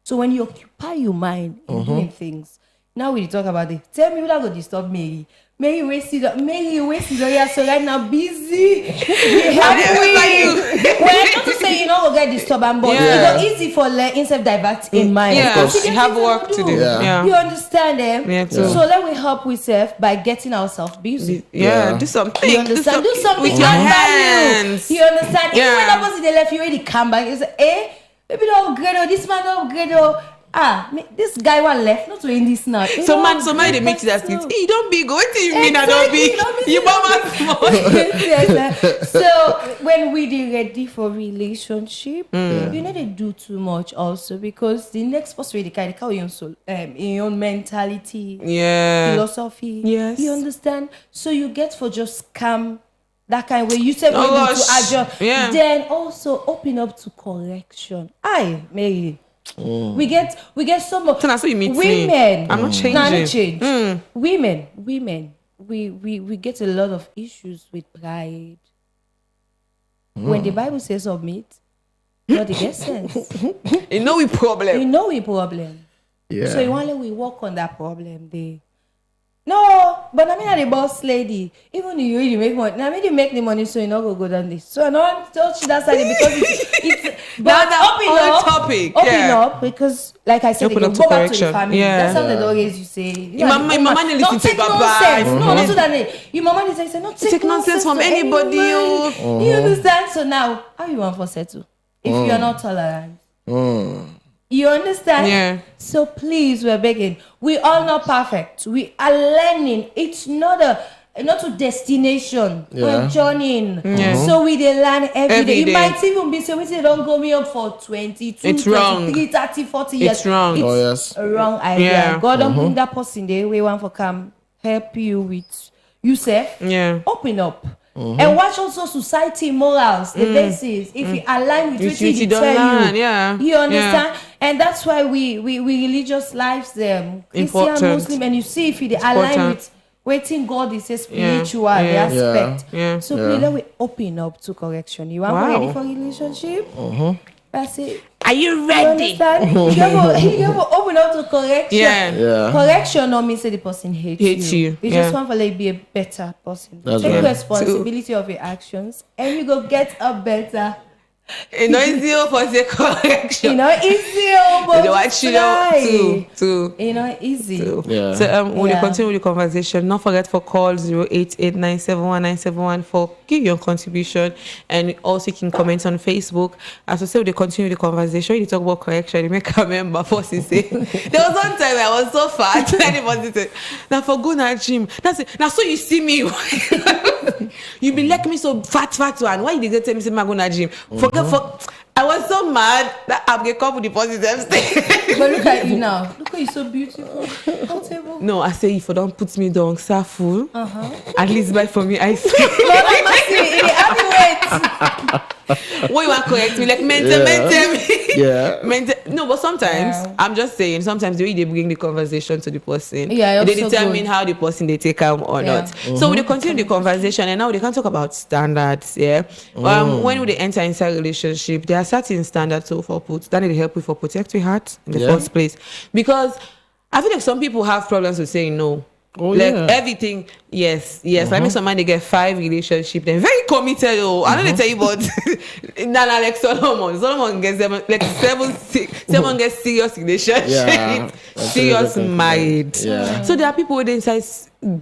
So when you occupy your mind in doing things, now we talk about it. Tell me what go disturb Mary. Mary wasted up. Yeah, so right now busy. We well, not to say you know we'll get disturbed, but it's easy for instead divert in mind. Yeah. Because You have work to do. Yeah. You understand them? Yeah, too. So let me help with self by getting ourselves busy. Yeah. Yeah. Do something. You understand? Do something with your add hands. value. You understand? Yeah. Even when that person they left you already come back, you say, maybe don't upgrade or this man don't upgrade or this guy one left, not doing this now. So man, they make you that thing. Hey, don't be go. What do you mean I don't be? You mama small. Yes. So when we dey ready for relationship, you know they do too much also because the next person they carry your own soul, your own mentality, Yeah. philosophy. Yes. You understand? So you get for just calm that kind of way. You said Oh, able to gosh. adjust. Yeah. Then also open up to correction. Mary. We get so much. So that's what you meet women. me. I'm not changing. Nah, no change. Women. We get a lot of issues with pride. When the Bible says submit, not the get sense. You know we problem. You know we problem. Yeah. So you want we work on that problem there. No, but I mean, I'm the boss lady. Even if you really make money, I mean, you make the money, so you not go down this. So I don't touch that side because it's but Now open that up, topic, open yeah. up because, like I said, Open they up go to back to the correction. family. Yeah. That's how they always you say. Your mama didn't listen Don't to take papa. nonsense. No, not so that your mama didn't say not take nonsense from to anybody, anyone. oh. You understand? So now, how you want for settle if you are not tolerant? You understand? Yeah. So please, we're begging. We all not perfect. We are learning. It's not a destination. We're journeying. So we dey learn every day. day. It might even be so we say don't go me up for 22, It's wrong. 23, 30, 40 years. It's wrong. It's Oh, yes. a wrong idea. Yeah. God don't bring that person there. We want for come help you with yourself. Yeah. Open up. And watch also society morals, the basis. If you align with what you they don't tell learn, you, yeah. you understand? And that's why we religious lives them Christian, Important. Muslim, and you see if you align Important. with waiting God is a spiritual Yeah. the aspect. Yeah. So please let me open up to correction. You want Wow. ready for relationship? That's it. Are you You ready? understand? you have to open up to correction. Yeah. Correction no mean say the person hates you. You Yeah. just want to like be a better person. That's Take right. responsibility of your actions and you go get a better. No easy for the correction. You know, easy, but They watch you try. too. You know, easy. Yeah. So we'll Yeah. continue with the conversation. Don't forget for call 088971971 for give your contribution, and also you can comment on Facebook. As I say, we continue the conversation. You talk about correction. You make a member for say there was one time I was so fat. Anybody said, "Now for go na gym." That's it. Now so you see me, you be like me so fat one. Why you dey tell me say I go na gym? I was so mad that I'm gonna come with the positive thing. But look at you now. Look at you, so beautiful. Comfortable. No, I say if you don't put me down, full. At least buy for me ice No, cream. I must see it. Heavyweight. What you want correct me? Like maintain me. Yeah. No, but sometimes Yeah. I'm just saying. Sometimes the way they bring the conversation to the person, Yeah, they also determine good. how the person they take them or Yeah. not. So we dey continue the conversation, and now they can talk about standards. Yeah. When we enter inside relationship, there are certain standards so for put that they help you for protect your heart in the Yeah. first place, because I feel like some people have problems with saying no. Oh, like yeah. everything, yes. Like me, some man they get 5 relationship, then very committed. Oh, I don't know tell you about Nana like Solomon gets seven gets serious relationship, Yeah. serious married. Yeah. So there are people with inside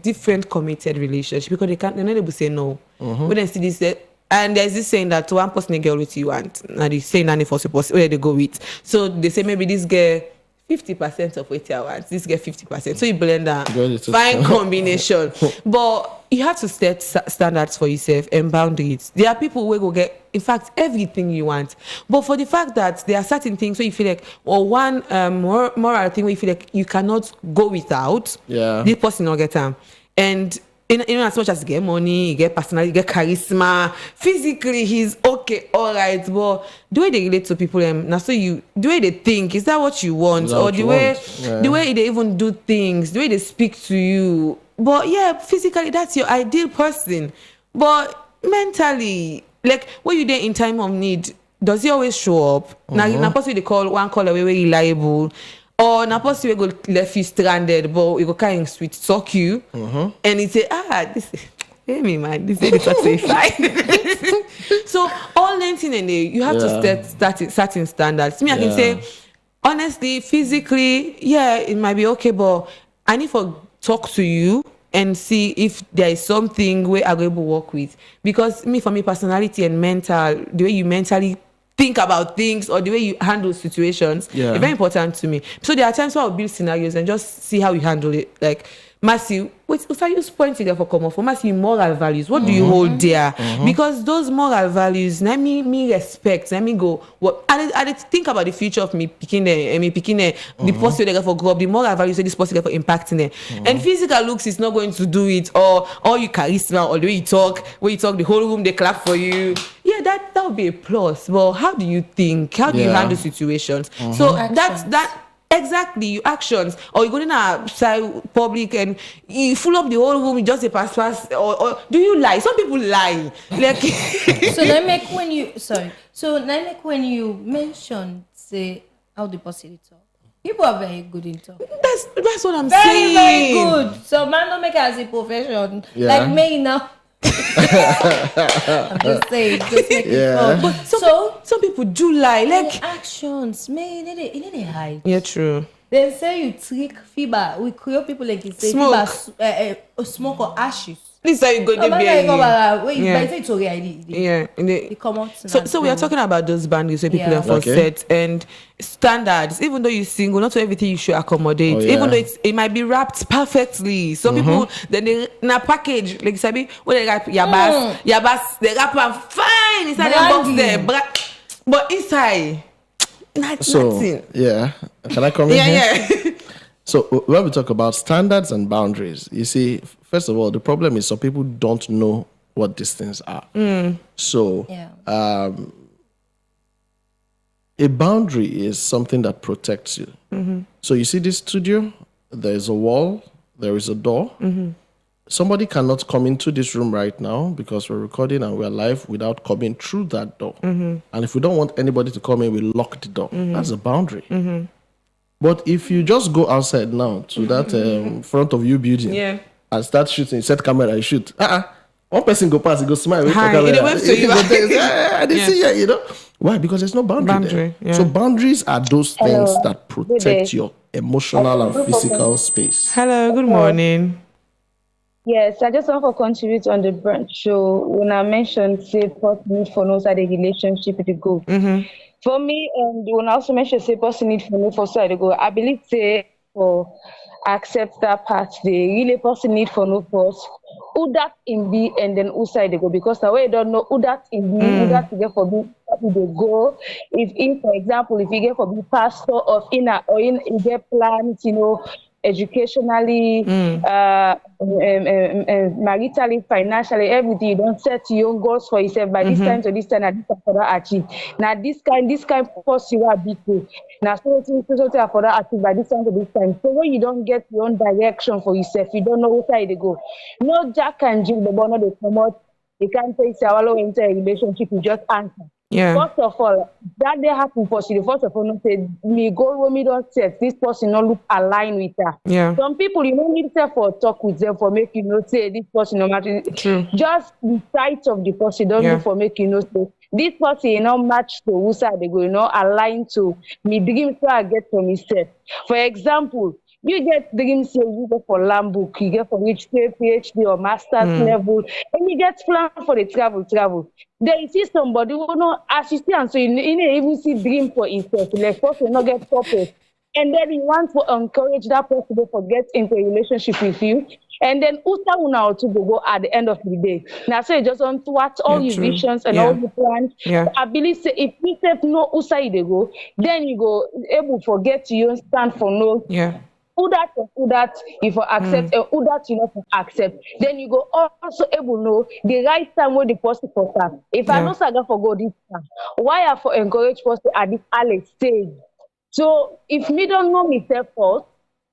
different committed relationship because they're not able to say no. When they see this, and there's this saying that one person a girl with you want, and they say nanny for suppose where they go with. So they say maybe this girl 50% of what you want, this get 50%. So you blend that, Girl, it's a- fine combination. But you have to set standards for yourself and boundaries. There are people who will get, in fact, everything you want. But for the fact that there are certain things where you feel like, or one moral thing where you feel like you cannot go without, Yeah. this person will get them. And in as much as he get money, he get personality, he get charisma, physically he's okay, all right. But the way they relate to people, now so the way they think, is that what you want? Is that Or what the you way want? Yeah. the way they even do things, the way they speak to you. But yeah, physically that's your ideal person. But mentally, like when you there in time of need, does he always show up? Now possibly they call one call away very reliable. Or na possibly go left you stranded, but we go kind of sweet talk you, and he say, this, hey me man, this is the talk say fine. So all 19 and you have to set certain standards. Me, I can say, honestly, physically, yeah, it might be okay, but I need to talk to you and see if there is something where I'm able to work with. Because for me, personality and mental, the way you mentally think about things or the way you handle situations is very important to me. So there are times where I'll build scenarios and just see how you handle it. Like, Matthew, what are you pointing there for common for? Matthew, moral values. What do you hold there? Because those moral values, let me respect. Let me go. What I think about the future of me picking the person they for grow up. The moral values say this person for impacting it. And physical looks is not going to do it. Or you charisma or the way you talk. When you talk, the whole room they clap for you. Yeah, that would be a plus. But how do you think? How do you handle situations? So that. Exactly, your actions, or you go in outside public and you full up the whole room, you just a pass, or do you lie? Some people lie. Like So let me make when you mention say how the person talk. People are very good in talk. that's what I'm Very, saying. very good. So man don't make it as a profession. Yeah. Like me now. I'm just saying, just make it fun. But some people do lie. Like actions, man, you need to hide. yeah, true. They say you trick fiber. We create people like you say Smoke. fiber, smoke or ashes. This is how you go to Man, be. I go back. Wait, Yeah. but it's okay. Yeah. They come out. So we are talking about those boundaries where people Yeah. are for Okay. set and standards. Even though you're single, not everything you should accommodate. Oh, yeah. Even though it might be wrapped perfectly. Some people then they in a package like Sabi when they wrap yabas, they wrap am fine inside the box there. But inside, nothing. Yeah, can I come in here? Yeah. So when we talk about standards and boundaries, you see, first of all, the problem is some people don't know what these things are. So a boundary is something that protects you. So you see this studio, there is a wall, there is a door. Somebody cannot come into this room right now because we're recording and we're live without coming through that door. And if we don't want anybody to come in, we lock the door. That's a boundary. But if you just go outside now to that front of you building and start shooting, set camera and shoot. One person go past, he go smile, wait for Hi, camera. it went to you. I didn't see you, you know. Why? Because there's no boundary there. Yeah. So boundaries are those things that protect your emotional and physical space. Hello, good morning. Yes, I just want to contribute on the brunch show. When I mentioned say person need for no side relationship with the go. For me, and when I also mentioned say person need for no for side to go, I believe say for accept that part the really person need for no first. Who that in be and then who side they go because now we don't know who that in be, who that you get for be who they go. If in for example, if you get for be pastor of in a or in you get plans, you know, educationally, maritally, financially, everything. You don't set your own goals for yourself by this time to this time, and this time for that achieve. Now this kind post you are big too. Now so for that achieve by this time to this time. So when you don't get your own direction for yourself, you don't know what side they go. No Jack and Jill, the bonnet they come out. You can't say Sawalo enter a relationship, you just answer. Yeah. First of all, that day happen for she. First of all, no say me go where me don't set this person not look aligned with her. Yeah. Some people you don't need to for talk with them for make you know say this person no matter. True. Just the sight of the person don't look for make you know say this person you know match to who side they go you know align to me dream so I get from myself. For example. You get dreams say you go for Lambook, you get for which say PhD or master's level, and you get plan for the travel. Then you see somebody who know assistant, so you even see dream for himself, like person not get purpose. And then you want to encourage that person to get into a relationship with you. And then Uta una to go at the end of the day. Now so you just want to watch all your true. visions and all your plans. Yeah. I believe say if you say no Usa they go, then you go able forget you stand for no who that you for accept and who that you not for accept. Then you go also able know the right time where the person for start. If I know saga for go this time, why I for encourage person at this early stage? So if me don't know myself first,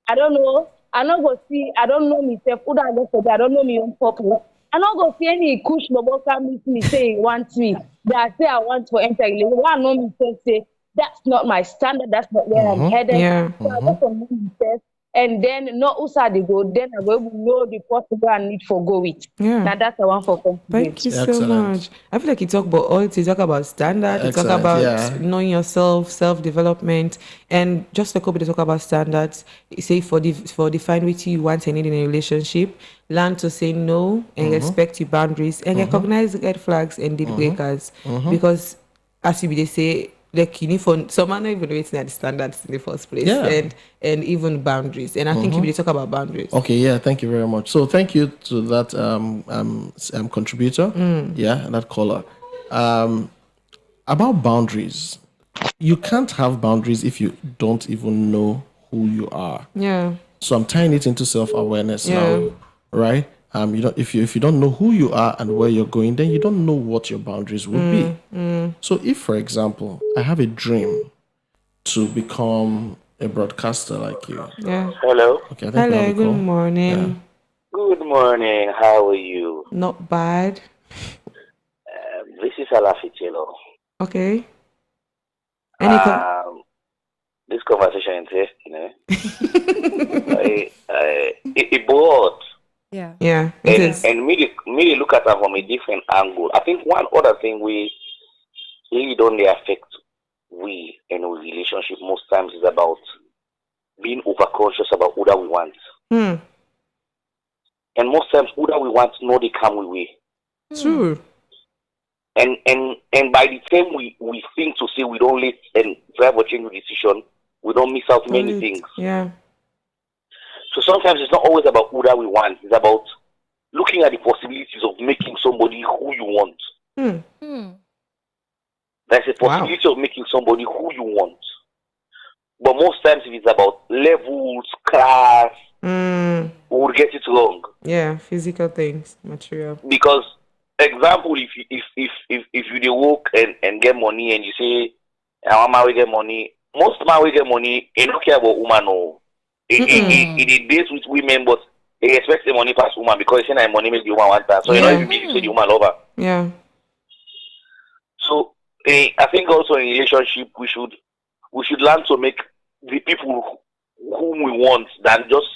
I don't know. I not go see. I don't know myself. Who that go for that? I don't know my own purpose. I not go see any kush bobo come meet me say he wants me. That I say I want to enter. I know myself say that's not my standard. That's not where I'm headed. Yeah. So I go for know myself. And then not used they go, then I will know the possible I need for go with. Yeah. Now that's the one for complete. Thank you so Excellent. much. I feel like you talk about all you talk about standard, you talk Excellent, about yeah. knowing yourself, self-development, and just like we talk about standards, you say for define what you want and need in a relationship, learn to say no and respect your boundaries and recognize red flags and deal breakers. Because as you they say, like you need for someone not even waiting at the standards in the first place and even boundaries. And I think you will talk about boundaries. Okay, yeah, thank you very much. So thank you to that contributor, that caller. About boundaries, you can't have boundaries if you don't even know who you are. Yeah. So I'm tying it into self-awareness now, right? If you don't know who you are and where you're going, then you don't know what your boundaries would be. So if, for example, I have a dream to become a broadcaster like you. Yeah. Hello. Okay, I think Hello, we'll good call. morning. Good morning. How are you? Not bad. This is Alafichelo. Okay. This conversation is it broad. Yeah. Yeah, it is. And me look at it from a different angle. I think one other thing we really don't affect we in a relationship most times is about being overcautious about who that we want. and most times who that we want to know they come away. True. And by the time we think to say we don't let and drive or change the decision, we don't miss out many things. Yeah. So sometimes it's not always about who that we want. It's about looking at the possibilities of making somebody who you want. There's a possibility of making somebody who you want. But most times if it's about levels, class, we will get it wrong. Yeah, physical things, material. Because example, if you dey work and get money and you say I want man we get money, most man we get money, they don't care about woman or it dates with women, but they expect the money past woman because they say money make the woman want that. So you know if you believe say the woman love her. Yeah. So I think also in relationship we should learn to make the people whom we want than just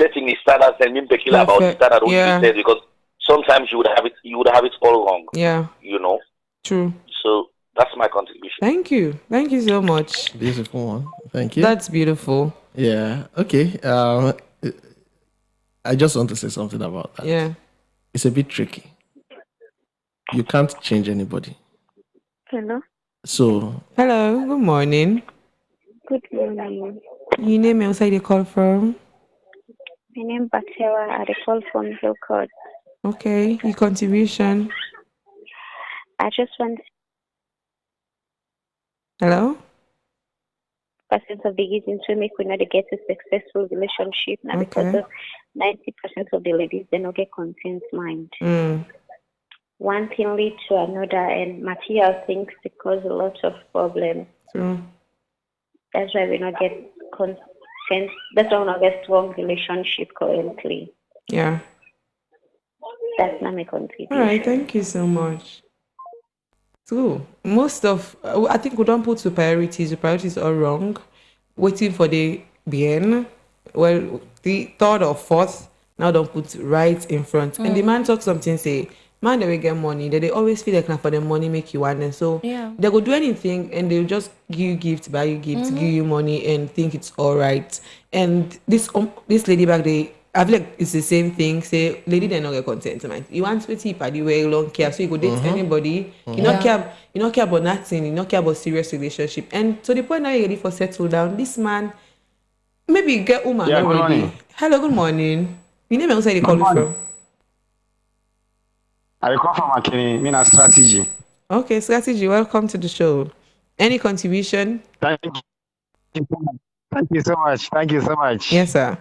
setting the standards and being particular about the standard said, because sometimes you would have it all wrong. Yeah. You know. True. So that's my contribution. Thank you so much. Beautiful one. Thank you. That's beautiful. Yeah. Okay. I just want to say something about that. Yeah. It's a bit tricky. You can't change anybody. Hello. So. Hello. Good morning. Good morning. Your name and where you call from? My name is Batewa. I call from Hillcourt. Okay. Your contribution. I just want. Hello. Percent of the reasons we make we not get a successful relationship now because of 90% of the ladies they not get content mind. One thing lead to another, and material things cause a lot of problems. True. That's why we not get consent. That's why we not get strong relationship currently. Yeah. That's not my contribution. All right. Thank you so much. So most of I think we don't put the priorities. The priorities are wrong. Waiting for the bien. Well, the third or fourth now don't put right in front. And the man talk something say, man, they will get money. They always feel like now for the money make you want. And so they go do anything and they'll just give you gifts, buy you gifts, give you money and think it's all right. And this lady back there, I feel like it's the same thing. Say, lady, they not get content, man. You want to see party where you don't care, so you go date anybody. You not care about nothing. You not care about serious relationship. And to the point now you're ready for settle down. This man, maybe you get woman already. Good morning. Hello, good morning. You name outside you call me from? I call from Makini. Mina strategy. Okay, strategy. Welcome to the show. Any contribution? Thank you. Thank you so much. Thank you so much. Yes, sir.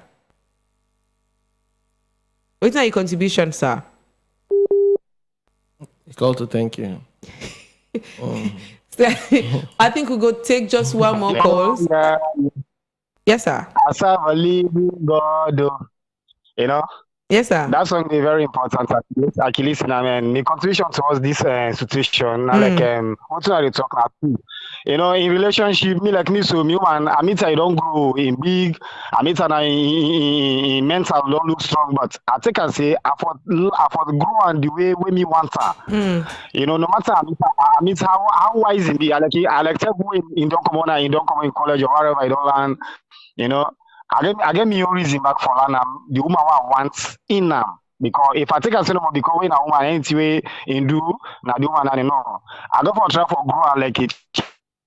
What's your contribution, sir? It's called to thank you. I think we'll go take just one more call. Yes, sir. I serve a living God. You know? Yes, sir. That's going to be very important. Actually, I mean, the contribution towards this situation, like, what are you talking about? You know, in relationship, me, so me, man, I mean, I don't grow in big, I mean, in mental, don't look strong, but I think I say, I for grow and the way me want her. You know, no matter, I mean, how wise in be, I like tell who in don't come on, in don't come in college or whatever, I don't learn, you know. I get me your reason back for land. The woman wants in them because if I take a cinema because when a woman anyway in do now the woman I know I go for try for grow like it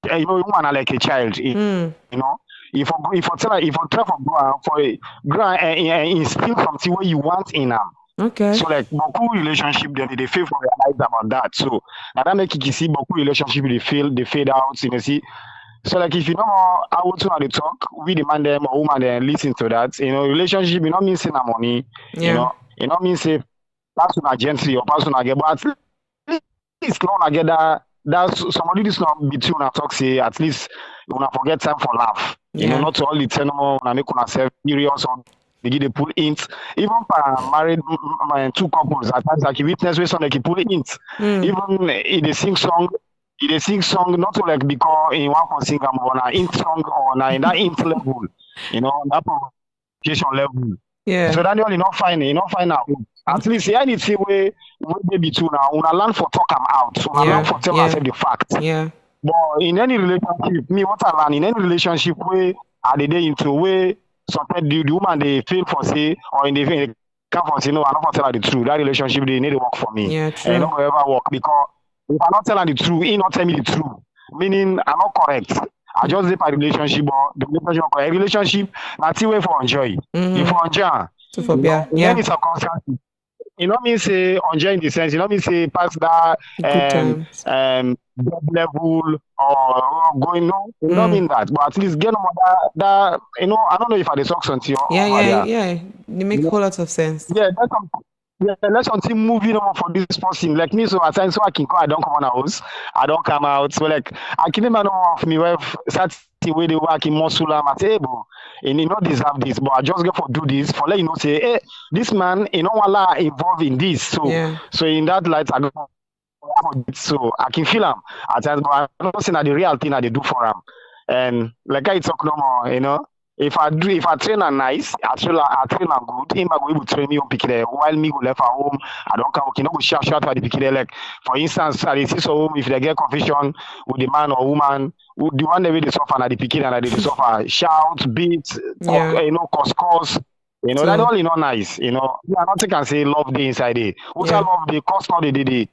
you know woman like a child you know if I try for grow instill something where you want in them. Okay. So like beaucoup relationship they fail for realize about that. So now that make you see beaucoup relationship they fade out you know see. So like if you know how to how they talk, we demand them or woman then listen to that. You know, relationship you not mean say na money. Yeah. You know mean say person are gently or person are get but at least not get that somebody this not between and talk say at least you wanna forget time for laugh. You know, not to all the ten more and make una self serious or they pull int. Even for married two couples at times like you witness where some like you pull int. Even if they sing song. They sing song not to like because in one for sing on an int song or in that int level, you know, that provocation level. Yeah. So that you not find out. At least anything way they be two now. Una learn for talk them out. So una learn for tell myself the fact. Yeah. But in any relationship, me what I learn in any relationship way are they into way sometimes the woman they feel for say or in the come for, I don't tell her the truth. That relationship, they need to work for me. Yeah, true. And not ever work because if I not tell her the truth, he not tell me the truth. Meaning, I'm not correct. I just did my relationship, or the relationship, a relationship, not way for enjoy. If for enjoy, So for beer, in any circumstances. You know me say enjoy in the sense, you know me say pass that good times. dead level or going no, you don't mean that, but at least get on that I don't know if I the socks until Yeah. They make a whole lot of sense. yeah, let's continue moving on for this person. Like me, so at times so I can call, I don't come on house, I don't come out. So like I can even know of me where start the way they work in muscle at my table. And you not deserve this, but I just get for do this for let you know say, hey, this man, wanna involved in this. So in that light, I don't so I can feel him at times, but I don't say that the real thing that they do for him. And like I talk no more, if I train and nice, I train and good, him I go able to train me on pick there while me go left at home, I don't come no go shout at the pick there. Like for instance, I see so home if they get confusion with the man or woman, the one that they suffer at the pick and they suffer, shout, beat, talk, cause. That all not nice. Yeah, nothing can say love the inside it. What's love the cost not the day.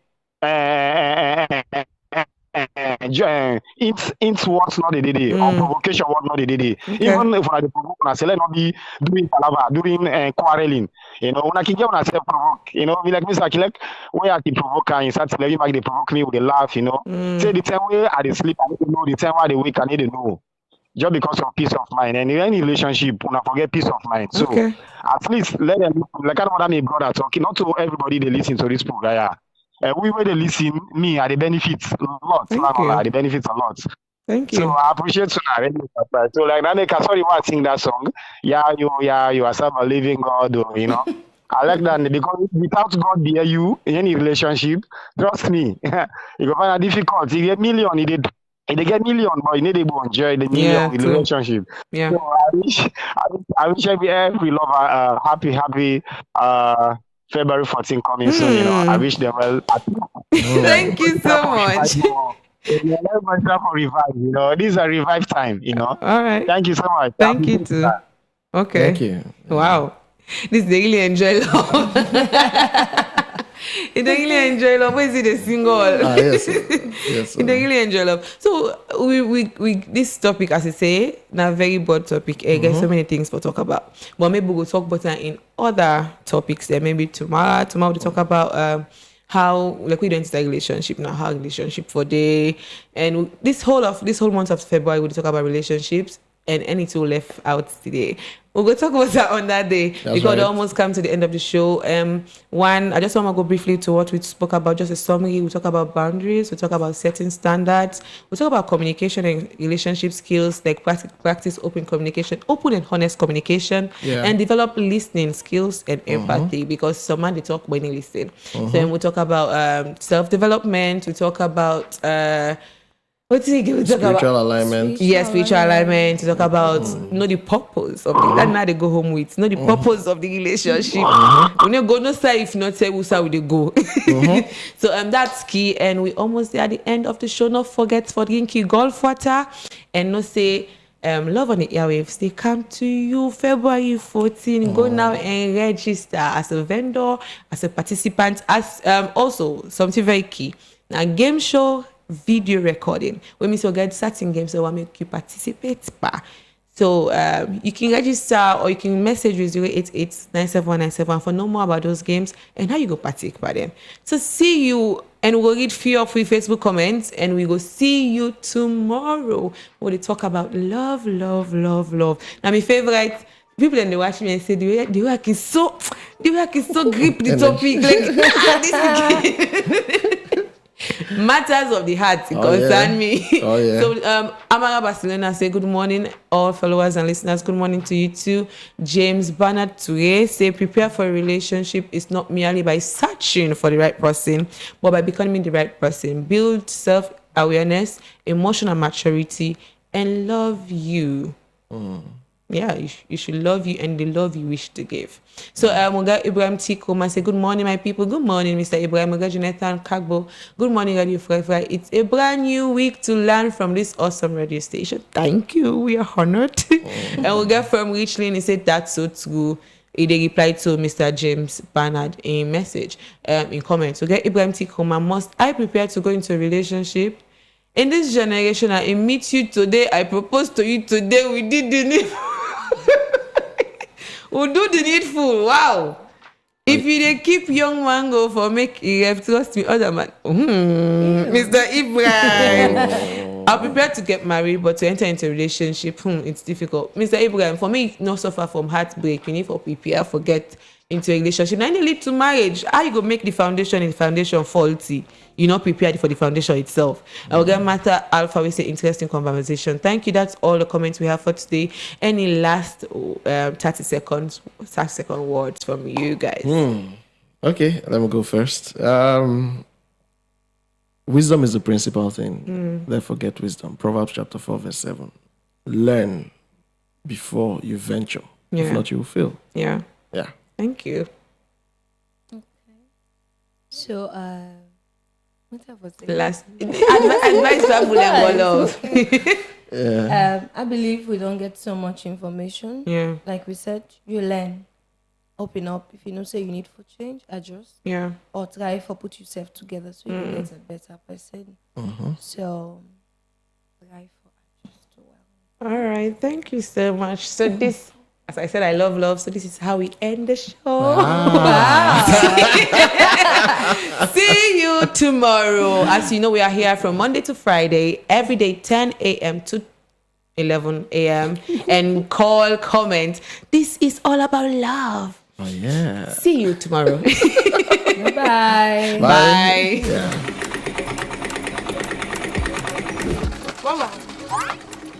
Int what not the day or provocation what not the day. Even if I provoke, I say let not be doing palava, doing quarreling. When I can get on myself provoke, be like Mr. Like where I can provoke and start to let me they provoke me with a laugh, Say the time where I dey sleep, I need to know the time where they wake, I need to know. Just because of peace of mind. And in any relationship, when I forget peace of mind. So at least let them like I don't want my brother talking, not to everybody they listen to this program. Yeah. We where they listen, me are the benefits a lot. The benefits a lot. Thank you. So I appreciate so like that make sorry why I sing that song. You are some a living God, I like that because without God near you in any relationship, trust me, you go find it difficult. You get million, they get million, but you need to enjoy the million relationship. Yeah. So I wish every lover happy February 14 coming soon, I wish them well. Thank you so much. Everybody for revive, this is a revive time, All right. Thank you so much. Thank you too. Okay. Thank you. Wow. This they really enjoy love. They really enjoy love. Where is it a single? Yes. They really enjoy love. So we this topic, as I say, now very broad topic. I get so many things to talk about. But maybe we'll talk about that in other topics. There maybe tomorrow we'll talk about how like we don't start relationship now, how relationship for day, and this whole month of February we'll talk about relationships and anything left out today. We'll go talk about that on that day. Because we almost come to the end of the show. One, I just want to go briefly to what we spoke about, just a summary. We'll talk about boundaries. We'll talk about setting standards. We'll talk about communication and relationship skills, like practice open communication, open and honest communication, and develop listening skills and empathy, because someone they talk when they listen. Then we'll talk about self-development. We'll talk about what do you talk about? Spiritual alignment. Yes, spiritual alignment. To talk about the purpose of that. Now they go home with the purpose of the relationship. When you go no say if not say we say we go. So that's key. And we almost there at the end of the show. Not forget for drinking golf water and not say love on the airwaves. They come to you February 14. Go now and register as a vendor, as a participant, as also something very key. Now game show. Video recording. When we so get certain games, so I make you participate. So you can register or you can message with 088-97197 for know more about those games and how you go partake by them. So see you, and we'll read few of your Facebook comments, and we go see you tomorrow. We'll talk about love. Now my favorite. People then they watch me and say the work is so grip the topic like this. Matters of the heart concern me. So Amara Barcelona say good morning, all followers and listeners. Good morning to you too. James Bernard Toure say prepare for a relationship is not merely by searching for the right person, but by becoming the right person. Build self-awareness, emotional maturity, and love you. Yeah, you should love you and the love you wish to give. So we got Ibrahim T. Kuma say, good morning, my people. Good morning, Mr. Ibrahim. We got Jonathan Kagbo. Good morning, Radio Free. It's a brand new week to learn from this awesome radio station. Thank you. We are honored. And we got from Richland, he said, that's so true. He replied to Mr. James Bernard in message, in comments. Okay, Ibrahim T. Koma, must I prepare to go into a relationship? In this generation, I meet you today, I propose to you today, we did the needful. We'll do the needful. Wow. If you dey keep young mango for make EF, trust me, other man. Mr. Ibrahim. I'm prepared to get married, but to enter into a relationship, it's difficult. Mr. Ibrahim, for me, not suffer from heartbreak. You need to prepare for get into a relationship. Now, it lead to marriage. How you go make the foundation faulty? You're not prepared for the foundation itself. Okay, matter Alpha, we say interesting conversation. Thank you. That's all the comments we have for today. Any last 30 second words from you guys? Okay, let me go first. Wisdom is the principal thing. Therefore, get wisdom. Proverbs chapter 4, verse 7. Learn before you venture. Yeah. If not, you will fail. Yeah. Yeah. Thank you. Okay. So, what was it? Last advice to Abu love. I believe we don't get so much information. Yeah. Like we said, you learn. Open up. If you know, say you need for change, adjust. Yeah. Or try for put yourself together so you get a better person. So, try for adjust well. All right. Thank you so much. So this, as I said, I love. So this is how we end the show. See you tomorrow. As you know, we are here from Monday to Friday, every day, 10 a.m. to 11 a.m. And call, comment. This is all about love. Oh, yeah. See you tomorrow. Bye. Bye. Yeah. Mama,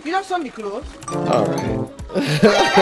you have some clothes? All right.